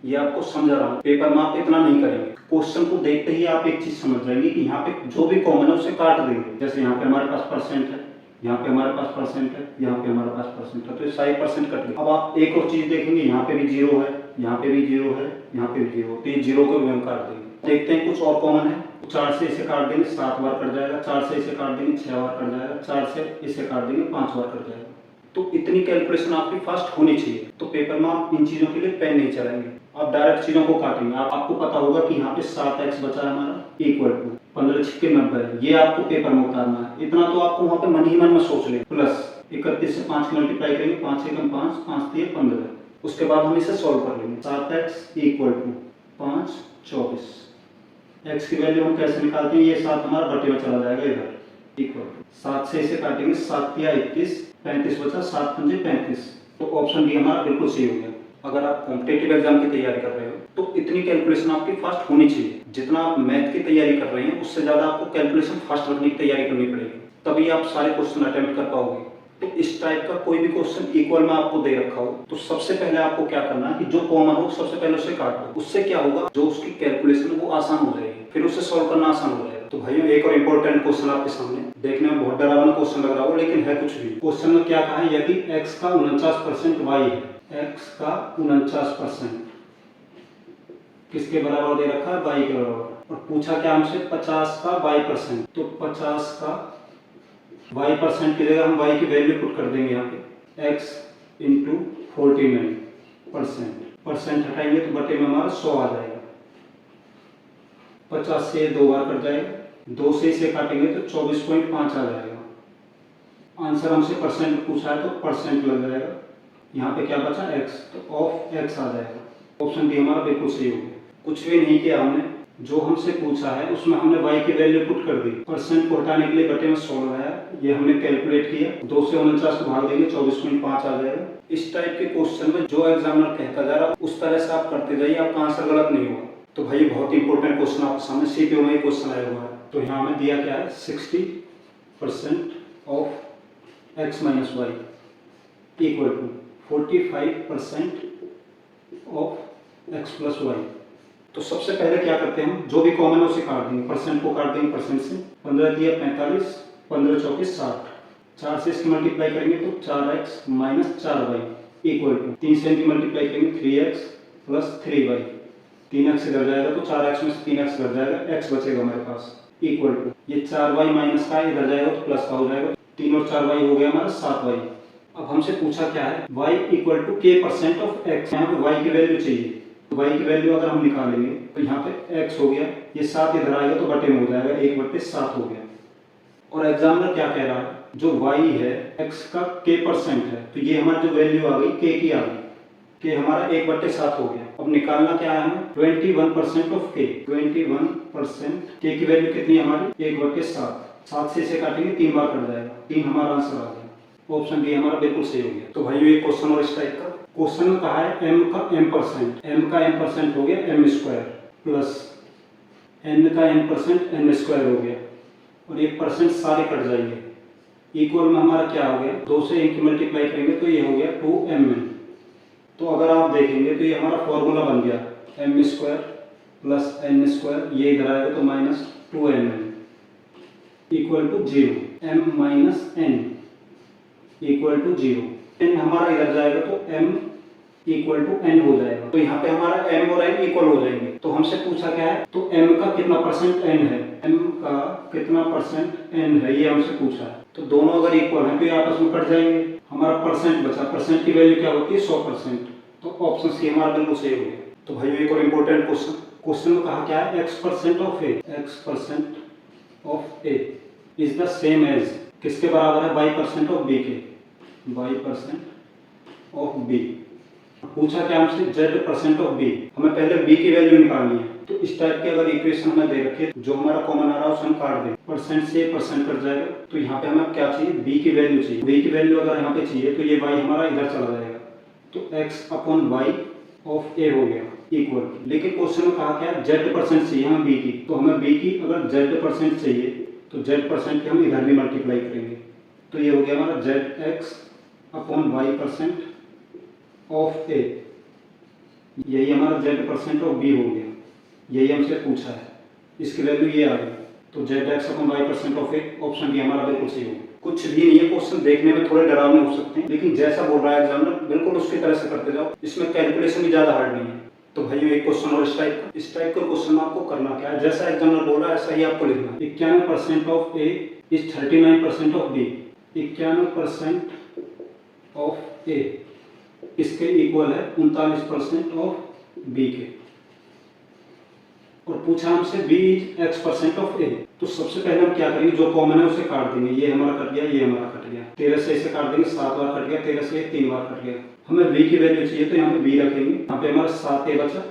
ये आपको समझा रहा हूँ, पेपर में आप इतना नहीं करेंगे। क्वेश्चन को देखते ही आप एक चीज समझ जाएंगे कि यहाँ पे जो भी कॉमन है उसे काट देंगे। जैसे यहाँ पे हमारे पास परसेंट है, यहाँ पे हमारे पास परसेंट है, यहाँ पे हमारे पास परसेंट है, तो ये सारे परसेंट कट गए। अब आप एक और चीज देखेंगे, यहाँ पे भी 0 है, यहाँ पे भी 0 है, यहाँ पे भी 0, तो ये 0 को भी हम काट देंगे। देखते हैं कुछ और कॉमन है। 4 से इसे काट देंगे 7 बार कट जाएगा, 4 से इसे काट देंगे 6 बार कट जाएगा, 4 से इसे काट देंगे 5 बार कट जाएगा। तो इतनी कैलकुलेशन आपकी फास्ट होनी चाहिए। तो पेपर में आप इन चीजों के लिए पेन नहीं चलाएंगे, आप डायरेक्ट चीजों को काटेंगे। आपको पता होगा कि यहाँ पे 7x बचा है हमारा इक्वल टू 15 छिक्के 90, ये आपको पेपर में उतारना है। इतना तो आपको वहाँ पे मन ही मन में सोच ले। प्लस 31 से 5 की मल्टीप्लाई करेंगे, 5 से 5, 5 3 15। उसके बाद हम इसे सॉल्व कर लेंगे। 7x equal to 5 24। x की वैल्यू हम कैसे निकालते हैं, ये 7 हमारा बटे में चला जाएगा इधर, इक्वल टू 7 से इसे काटेंगे, 7 या 21, 35 बचा, 7 पंजे 35। तो ऑप्शन डी हमारा बिल्कुल सही हो गया। अगर आप कॉम्पिटिटिव एग्जाम की तैयारी कर रहे हो तो इतनी कैलकुलेशन आपकी फास्ट होनी चाहिए। जितना आप मैथ की तैयारी कर रहे हैं उससे ज्यादा आपको कैलकुलेशन फास्ट रखने की तैयारी करनी पड़ेगी, तभी आप सारे क्वेश्चन अटेम्प्ट कर पाओगे। तो इस टाइप का कोई भी क्वेश्चन इक्वल में आपको दे रखा हो तो सबसे पहले आपको क्या करना है कि जो कॉमन हो सबसे पहले उसे काट दो। उससे क्या होगा, जो उसकी कैलकुलेशन वो आसान हो जाएगी, फिर उसे सॉल्व करना आसान हो जाएगा। तो भाइयों एक और इम्पोर्टेंट क्वेश्चन आपके सामने, देखने में बहुत डरावना क्वेश्चन लग रहा हो लेकिन है कुछ भी। क्वेश्चन में क्या कहा है, यदि x का 49% y है, x का 49% किसके बराबर दे रखा है, y के बराबर, और पूछा क्या हमसे 50 का y%, तो 50 का y% की जगह हम y की वैल्यू पुट कर देंगे यहाँ पे, x इंटू 49%, परसेंट हटाएंगे तो बटे में हमारा 100 आ जाएगा। 50 से 2 बार कट जाएगा, 2 से इसे काटेंगे तो 24.5 आ जाएगा। आंसर हमसे परसेंट पूछा है तो परसेंट लग जाएगा। यहाँ पे क्या बचा, x, तो ऑफ x आ जाएगा। ऑप्शन डी हमारा बिल्कुल सही हो गया। कुछ भी नहीं किया हमने, जो हमसे पूछा है उसमें हमने y की वैल्यू पुट कर दी, परसेंट को हटाने के लिए बटे में 100 लगाया, ये हमने कैलकुलेट किया, 2 से 49 को भाग देंगे 24.5 आ जाएगा। इस टाइप के क्वेश्चन में जो एग्जामिनर कहता जा रहा है उस तरह से आप करते जाइए, आपका आंसर गलत नहीं होगा। तो भाई बहुत इंपॉर्टेंट क्वेश्चन आपके सामने सीपीओ में क्वेश्चन आया हुआ है। तो यहाँ हमें दिया क्या है, 60% of x minus y equal to 45% of x plus y. तो सबसे पहले क्या करते हैं, हम जो भी कॉमन है उसे काट देंगे, परसेंट को काट देंगे परसेंट से। 15 दिया 45, 15 चौके 60, 4 से इसकी मल्टीप्लाई करेंगे तो 4x minus 4y equal to 3 से इनकी मल्टीप्लाई करेंगे 3x प्लस 3y, 3x इधर जाएगा तो 4x में से 3x इधर जाएगा, x बचेगा हमारे पास इक्वल टू ये 4y माइनस का इधर जाएगा तो प्लस का हो जाएगा, 3 और 4y हो गया हमारा 7y। अब हमसे पूछा क्या है, y equal to k% of x, यहाँ पे y की वैल्यू चाहिए, तो y की वैल्यू अगर हम निकालेंगे तो यहाँ पे x हो गया, ये 7 इधर आएगा तो बटे में हो जाएगा, 1/7 हो गया। और एग्जामिनर क्या कह रहा है, जो y है x का k% है, तो ये हमारी जो वैल्यू आ गई k की आ गई, k हमारा 1/7 हो गया। अब निकालना क्या है हमें, 21% ऑफ k, 21% k की वैल्यू कितनी है हमारी, 1/7, 7 से इसे काटेंगे 3 बार कट जाएगा, 3 हमारा आंसर आ गया। ऑप्शन डी हमारा बिल्कुल सही हो गया। तो भाइयों ये क्वेश्चन और इस टाइप का क्वेश्चन में कहा है m का m%, m का m% हो गया m स्क्वायर प्लस n का n% n स्क्वायर हो गया, और ये परसेंट सारे कट जाएंगे। इक्वल में हमारा क्या हो गया, 2 से इनकी मल्टीप्लाई करेंगे तो ये हो गया 2mn। तो अगर आप देखेंगे तो ये हमारा फॉर्मूला बन गया m square plus n square, ये इधर आएगा तो minus 2mn equal to 0, m minus n equal to 0, n हमारा इधर जाएगा तो m इक्वल टू n हो जाएगा। तो यहाँ पे हमारा m और n इक्वल हो जाएंगे। तो हमसे पूछा क्या है, तो m का कितना परसेंट n है, m का कितना परसेंट n है ये हमसे पूछा है। तो दोनों अगर इक्वल हैं तो ये आपस में कट जाएंगे, हमारा परसेंट बचा, परसेंट की वैल्यू क्या होती है 100%, तो ऑप्शन सी हमारा बिल्कुल सही हो गया। तो भाई एक और इम्पोर्टेंट क्वेश्चन में कहा क्या है, x% of a, x% of a is the same as, किसके बराबर है, y% ऑफ b के, y% ऑफ b। पूछा क्या हमसे, z% ऑफ b, हमें पहले b की वैल्यू निकालनी है। तो इस टाइप की अगर इक्वेशन हमें दे रखी है, जो हमारा कॉमन आ रहा है उसे हम काट दें, परसेंट से परसेंट कट जाएगा, तो यहाँ पे हमें क्या चाहिए, b की वैल्यू चाहिए। b की वैल्यू अगर यहाँ पे चाहिए तो ये y हमारा इधर चला जाएगा, तो x/y ऑफ a हो गया इक्वल, लेकिन क्वेश्चन में कहा क्या है z% चाहिए हमें b की, तो हमें b की अगर z% चाहिए तो z% की हम इधर भी मल्टीप्लाई करेंगे, तो ये हो गया हमारा zx/y% ऑफ ए, यही हमारा z% ऑफ b हो गया, यही हमसे पूछा है, इसकी वैल्यू ये आ गई। तो z(x/y% of A, option B हमारा बिल्कुल सही होगा। कुछ भी नहीं है, क्वेश्चन देखने में थोड़े डरावने हो सकते हैं, लेकिन जैसा बोल रहा है एग्जामिनर बिल्कुल उसकी तरह से करते जाओ, इसमें कैलकुलेशन भी ज्यादा हार्ड नहीं है। तो भाइयों एक क्वेश्चन और इस टाइप का क्वेश्चन आपको करना क्या है, जैसा एग्जामिनर बोल रहा है ऐसा ही आपको लिखना है। 91% of A is 39% of B, 91% of A इसके इक्वल है 39% ऑफ बी के, और पूछा हमसे b is x% of a। तो सबसे पहले हम क्या करेंगे, जो कॉमन है उसे काट देंगे, ये हमारा कट गया, ये हमारा कट गया, 13 से इसे काट देंगे, 7 बार कट गया, 13 से 3 बार कट गया। हमें b की वैल्यू चाहिए तो यहाँ पे b रखेंगे, यहाँ पे हमारा 7a बचा,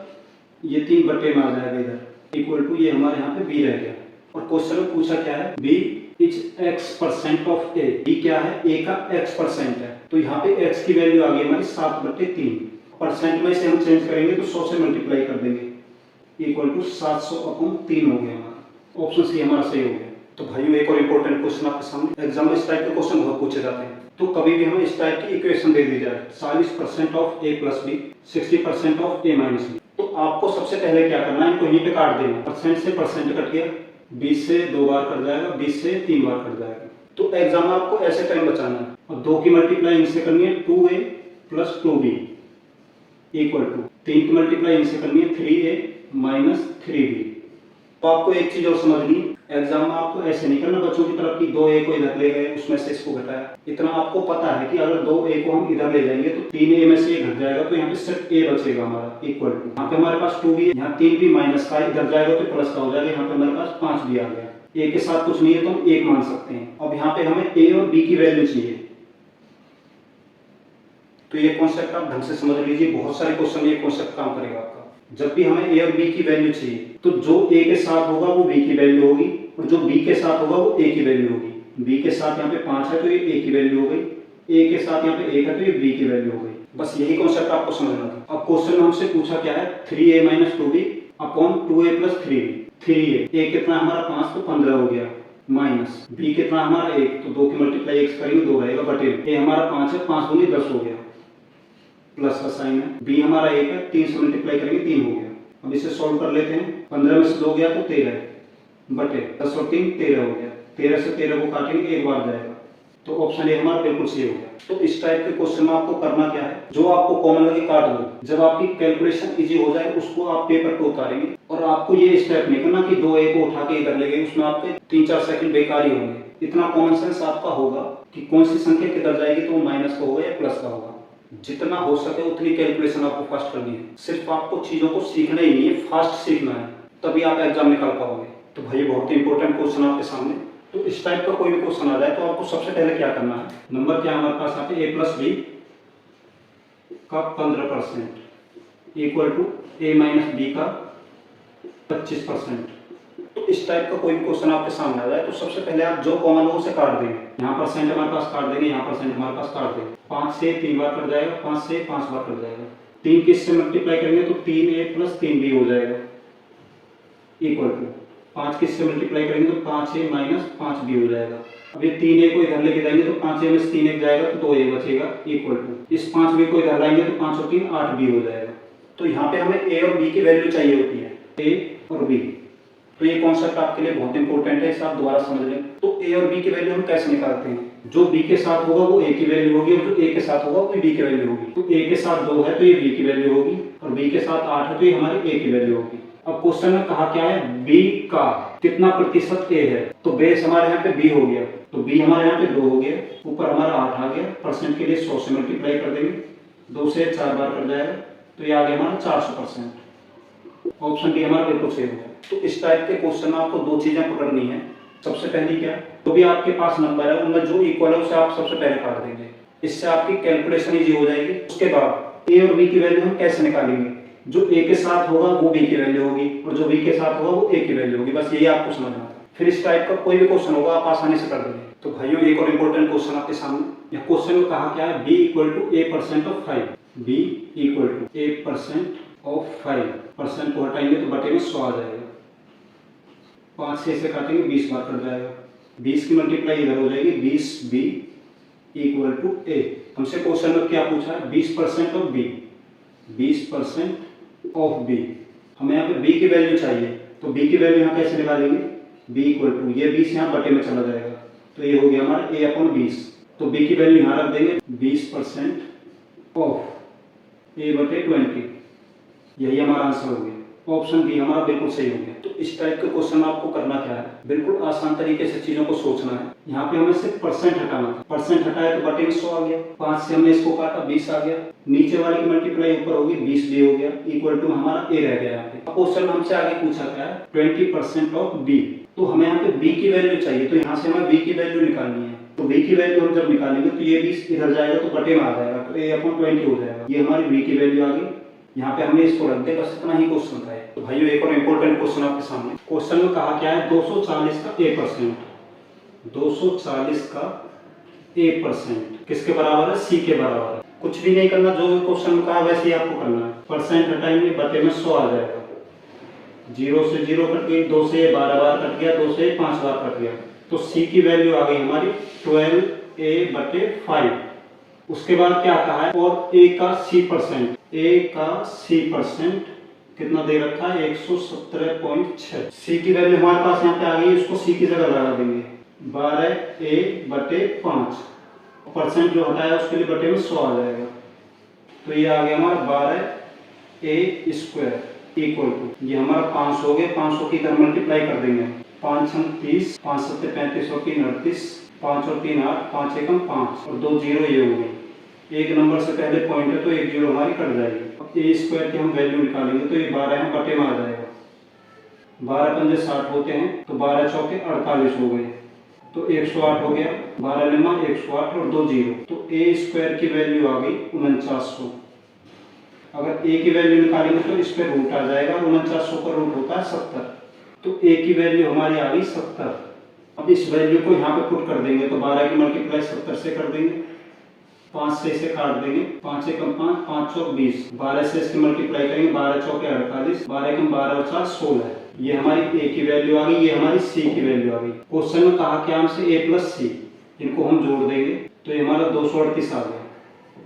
ये 3 बटे में आ जाएगा इधर, इक्वल टू ये हमारे यहाँ पे b रह गया। और क्वेश्चन में पूछा क्या है, b is x% of a, b क्या है, a का x% है, तो यहाँ पे x की वैल्यू आ गई हमारी 7/3, परसेंट में इसे हम चेंज करेंगे तो 100 से मल्टीप्लाई कर देंगे, इक्वल टू 700/3 हो गया हमारा, ऑप्शन सी हमारा सही हो गया। तो भाइयों एक और इम्पोर्टेंट क्वेश्चन आपके सामने, एग्जाम में इस टाइप के क्वेश्चन बहुत पूछे जाते हैं। तो कभी भी हमें इस टाइप की इक्वेशन दे दी जाए, 40% of a plus b, 60% of a minus b, तो आपको सबसे पहले क्या करना है, इनको यहीं पे काट देना, परसेंट से परसेंट कट गया, 20 से 2 बार कट जाएगा, 20 से 3 बार कट जाएगा। तो एग्जाम में आपको ऐसे टाइम बचाना है, और 2 की मल्टीप्लाई इनसे करनी है 2a plus 2b equal to 3 की मल्टीप्लाई इनसे करनी है 3a माइनस 3b। तो आपको एक चीज और समझनी है, एग्जाम में आपको ऐसे नहीं करना बच्चों की तरफ की 2a को इधर ले गए, उसमें से इसको घटाया, इतना आपको पता है कि अगर 2a को हम इधर ले जाएंगे तो 3a में से ये घट जाएगा, तो यहाँ पे सिर्फ a बचेगा हमारा, इक्वल टू यहाँ पे हमारे पास 2b है, यहाँ 3b माइनस का इधर जाएगा तो प्लस का हो जाएगा, यहाँ पे हमारे पास 5b आ गया, a के साथ कुछ नहीं है तो हम 1 मान सकते हैं। अब यहाँ पे हमें a और b की वैल्यू चाहिए, तो ये कॉन्सेप्ट आप ढंग से समझ लीजिए, बहुत सारे क्वेश्चन में ये कॉन्सेप्ट काम करेगा आपका। जब भी हमें a और b की वैल्यू चाहिए तो जो a के साथ होगा वो b की वैल्यू होगी, और जो b के साथ होगा वो a की वैल्यू होगी। b के साथ यहाँ पे 5 है तो ये a की वैल्यू हो गई, a के साथ यहाँ पे 1 है तो ये b की वैल्यू हो गई। बस यही कॉन्सेप्ट आपको समझना था। अब क्वेश्चन में हमसे पूछा क्या है, 3a minus 2b upon 2a plus 3b। 3a, a कितना हमारा 5 तो 15 हो गया, माइनस b कितना हमारा 1, तो 2 की मल्टीप्लाई 1 करेंगे 2 रहेगा, बटे a हमारा 5 है, 5 दूनी 10 हो गया, प्लस का साइन है, b हमारा 1 है, 3 से मल्टीप्लाई करेंगे 3 हो गया। अब इसे सॉल्व कर लेते हैं, 15 में से 2 गया तो 13 बटे 10 और 3 13 हो गया, 13 से 13 को काटेंगे 1 बार जाएगा, तो ऑप्शन ए हमारा बिल्कुल सही हो गया। तो इस टाइप के क्वेश्चन में आपको करना क्या है, जो आपको कॉमन लगे काट दो, जब आपकी कैलकुलेशन इजी हो जाए उसको आप पेपर पे उतारेंगे, और आपको ये स्टेप नहीं करना कि 2a को उठा के इधर ले गए, उसमें आपके 3-4 सेकंड बेकार ही होंगे। इतना कॉमन सेंस आपका होगा कि कौन सी संख्या किधर जाएगी तो वो माइनस का होगा या प्लस का होगा। जितना हो सके उतनी कैलकुलेशन आपको फास्ट करनी है, सिर्फ आपको चीजों को सीखना ही नहीं है, फास्ट सीखना है, तभी आप एग्जाम निकाल पाओगे। तो भाई बहुत ही इंपॉर्टेंट क्वेश्चन आपके सामने। तो इस टाइप का कोई भी क्वेश्चन आ जाए तो आपको सबसे पहले क्या करना है, नंबर क्या हमारे पास आते हैं, a प्लस बी का 15% equal to a minus b का 25%। तो इस टाइप का कोई भी क्वेश्चन आपके सामने आ जाए तो सबसे पहले आप जो कॉमन हो उसे काट देंगे, यहाँ परसेंट हमारे पास काट देंगे, यहाँ परसेंट हमारे पास काट देंगे, 5 से 3 बार कट जाएगा, 5 से 5 बार कट जाएगा, 3 किस से मल्टीप्लाई करेंगे तो 3a प्लस 3b हो जाएगा, इक्वल टू 5 किस से मल्टीप्लाई करेंगे तो 5a माइनस 5b हो जाएगा। अब ये 3a को इधर लेके जाएंगे तो 5a में से 3 जाएगा तो 2a बचेगा, इक्वल टू इस 5b को इधर लाएंगे तो 5 और 3 8b हो जाएगा। तो यहाँ पे हमें a और b की वैल्यू चाहिए होती है, a और b। तो ये कॉन्सेप्ट आपके लिए बहुत इंपॉर्टेंट है, इसे आप दोबारा समझ लें। तो a और b की वैल्यू हम कैसे निकालते हैं, जो b के साथ होगा वो a की वैल्यू होगी, और जो a के साथ होगा वो b की वैल्यू होगी। तो a के साथ 2 है तो ये b की वैल्यू होगी, और b के साथ 8 है तो ये हमारी a की वैल्यू होगी। अब क्वेश्चन में कहा क्या है, b का कितना प्रतिशत a है, तो बेस हमारे यहाँ पे b हो गया, तो b हमारे यहाँ पे 2 हो गया, ऊपर हमारा 8 आ गया, परसेंट के लिए 100 से मल्टीप्लाई कर देंगे, 2 से 4 बार कर जाएगा, तो ये आ गया हमारा 400%। ऑप्शन डी हमारा बिल्कुल सही होगा। तो इस टाइप के क्वेश्चन में आपको 2 चीजें पकड़नी है। सबसे पहली क्या, तो भी आपके पास नंबर है उनमें जो इक्वल है उसे आप सबसे पहले काट देंगे, इससे आपकी कैलकुलेशन इजी हो जाएगी। उसके बाद a और b की वैल्यू हम कैसे निकालेंगे, जो a के साथ होगा वो b की वैल्यू होगी, और जो b के साथ होगा वो a की वैल्यू होगी। बस यही आपको समझना था, फिर इस टाइप का कोई भी क्वेश्चन होगा आप आसानी से कर देंगे। तो भाइयों एक और इम्पोर्टेंट क्वेश्चन आपके सामने, यह क्वेश्चन में कहा क्या है, b equal to a% of 5, b equal to a% of 5, percent को हटाएंगे तो बटे में 100 आ जाएगा, 5 से इसे काटेंगे 20 बार कट जाएगा, 20 की मल्टीप्लाई इधर हो जाएगी, 20b इक्वल टू a, हमसे क्वेश्चन में क्या पूछा है, 20% ऑफ बी, 20% ऑफ बी। हमें यहाँ पे बी की वैल्यू चाहिए, तो बी की वैल्यू यहाँ कैसे निकालेंगे, बी इक्वल टू ये 20 यहाँ बटे में चला जाएगा, तो ये हो गया हमारा ए अपॉन 20। तो बी की वैल्यू यहाँ रख देंगे 20% ऑफ ए बटे 20, यही हमारा आंसर हो गया। ऑप्शन बी हमारा बिल्कुल सही हो गया। तो इस टाइप के क्वेश्चन आपको करना क्या है, बिल्कुल आसान तरीके से चीजों को सोचना है। यहाँ पे हमें सिर्फ परसेंट हटाना था, परसेंट हटाया तो बटे में 100 आ गया, 5 से हमने इसको काटा 20 आ गया, नीचे वाले की मल्टीप्लाई ऊपर होगी 20 भी हो गया, इक्वल टू हमारा ए रह गया। यहाँ पे क्वेश्चन हमसे आगे पूछा गया है 20% ऑफ बी, तो हमें यहाँ पे बी की वैल्यू चाहिए, तो यहाँ से हमें बी की वैल्यू निकालनी है। तो बी की वैल्यू हम जब निकालेंगे तो ये 20 इधर जाएगा तो बटे में आ जाएगा, तो ए अपॉन 20 हो जाएगा, ये हमारी बी की वैल्यू आ गई। यहाँ पे हमने इसको रख दिया, बस इतना ही क्वेश्चन था। तो भाइयों एक और इम्पोर्टेंट क्वेश्चन आपके सामने, क्वेश्चन में कहा क्या है 240 का a%, 240 का a% किसके बराबर है, सी के बराबर है। कुछ भी नहीं करना, जो क्वेश्चन में कहा वैसे ही आपको करना है। परसेंट हटाएंगे बटे में 100 आ जाएगा, 0 से 0 कट गई, 2 से 12 बार कट गया, 2 से 5 बार कट गया, तो सी की वैल्यू आ गई हमारी 12a बटे 5। उसके बाद क्या कहा है, और ए का c%, ए का c% कितना दे रखा है 117.6। सी की वैल्यू हमारे पास यहाँ पे आ गई, इसको सी की जगह लगा देंगे 12a बटे 5, परसेंट जो हटाया उसके लिए बटे में 100 आ जाएगा, तो ये आ गया हमारा 12a स्क्वायर इक्वल टू, ये हमारा 500 हो गया, 500 की इधर मल्टीप्लाई कर देंगे, 5 हम 30, 5 सत्ते 35 और 3 38, 5 और 3 8, 5 एकम 5 और 2 जीरो ये हो गई। एक नंबर से पहले पॉइंट है तो एक जीरो हमारी कट जाएगी। अब ए स्क्वायर की हम वैल्यू निकालेंगे तो ये 12 है बटे में आ जाएगा, 12 पंजे 60 होते हैं, तो 12 चौके 48 हो गए, तो 108 हो गया, 12 लेमा 108 और 2 जीरो, तो ए स्क्वायर की वैल्यू आ गई 4900। अगर ए की वैल्यू निकालेंगे तो इस पर रूट आ जाएगा, 4900 का रूट होता है 70, तो ए की वैल्यू हमारी आ गई 70। अब इस वैल्यू को यहाँ पे पुट कर देंगे, तो 12 की मल्टीप्लाई 70 से कर देंगे, 5 से इसे काट देंगे, 5 एकम 5, 5 चौक 20, 12 से इसकी मल्टीप्लाई करेंगे, 12 चौके 48, 12 एकम 12 और 4 16, ये हमारी ए की वैल्यू आ गई, ये हमारी सी की वैल्यू आ गई। क्वेश्चन में कहा क्या हमसे ए प्लस सी, इनको हम जोड़ देंगे तो ये हमारा 238 आ गया,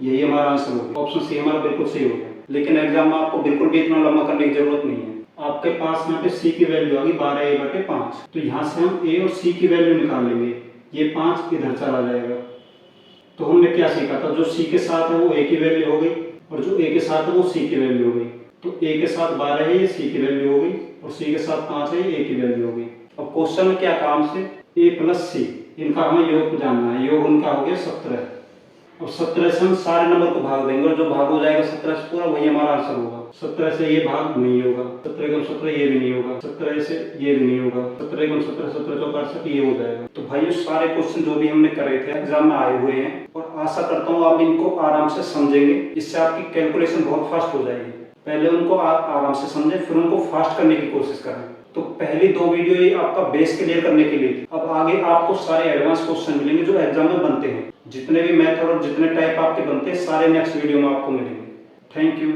यही हमारा आंसर हो गया। ऑप्शन सी हमारा बिल्कुल सही हो गया। लेकिन एग्जाम में आपको बिल्कुल भी इतना लंबा करने की जरूरत नहीं है, आपके पास यहाँ पे सी की वैल्यू आ गई 12a बटे 5, तो यहाँ से हम ए और सी की वैल्यू निकाल लेंगे, ये 5 इधर चला जाएगा। तो हमने क्या सीखा था, जो सी के साथ है वो ए की वैल्यू हो गई, और जो ए के साथ है वो सी की वैल्यू हो गई। तो ए के साथ 12 है, ये सी की वैल्यू हो गई, और सी के साथ 5 है, ए की वैल्यू हो गई। अब क्वेश्चन में क्या काम से ए प्लस सी, इनका हमें योग जानना है, योग उनका हो गया 17। अब 17 से हम सारे नंबर को भाग देंगे, और जो भाग हो जाएगा 17 से पूरा वही हमारा आंसर होगा। 17 से ये भाग नहीं होगा, 17 एकम 17 ये भी नहीं होगा, 17 से ये भी नहीं होगा, 17 एकम 17, 17 चौक 68 ये हो जाएगा। तो भाइयों सारे क्वेश्चन जो भी हमने करे थे एग्जाम में आए हुए हैं, और आशा करता हूँ आप इनको आराम से समझेंगे, इससे आपकी कैलकुलेशन बहुत फास्ट हो जाएगी। पहले उनको आप आराम से समझें, फिर उनको फास्ट करने की कोशिश करें। तो पहली 2 वीडियो ये आपका बेस क्लियर करने के लिए थी। अब आगे आपको सारे एडवांस क्वेश्चन मिलेंगे जो एग्जाम में बनते हैं, जितने भी मेथड और जितने टाइप आपके बनते हैं सारे नेक्स्ट वीडियो में आपको मिलेंगे। Thank you.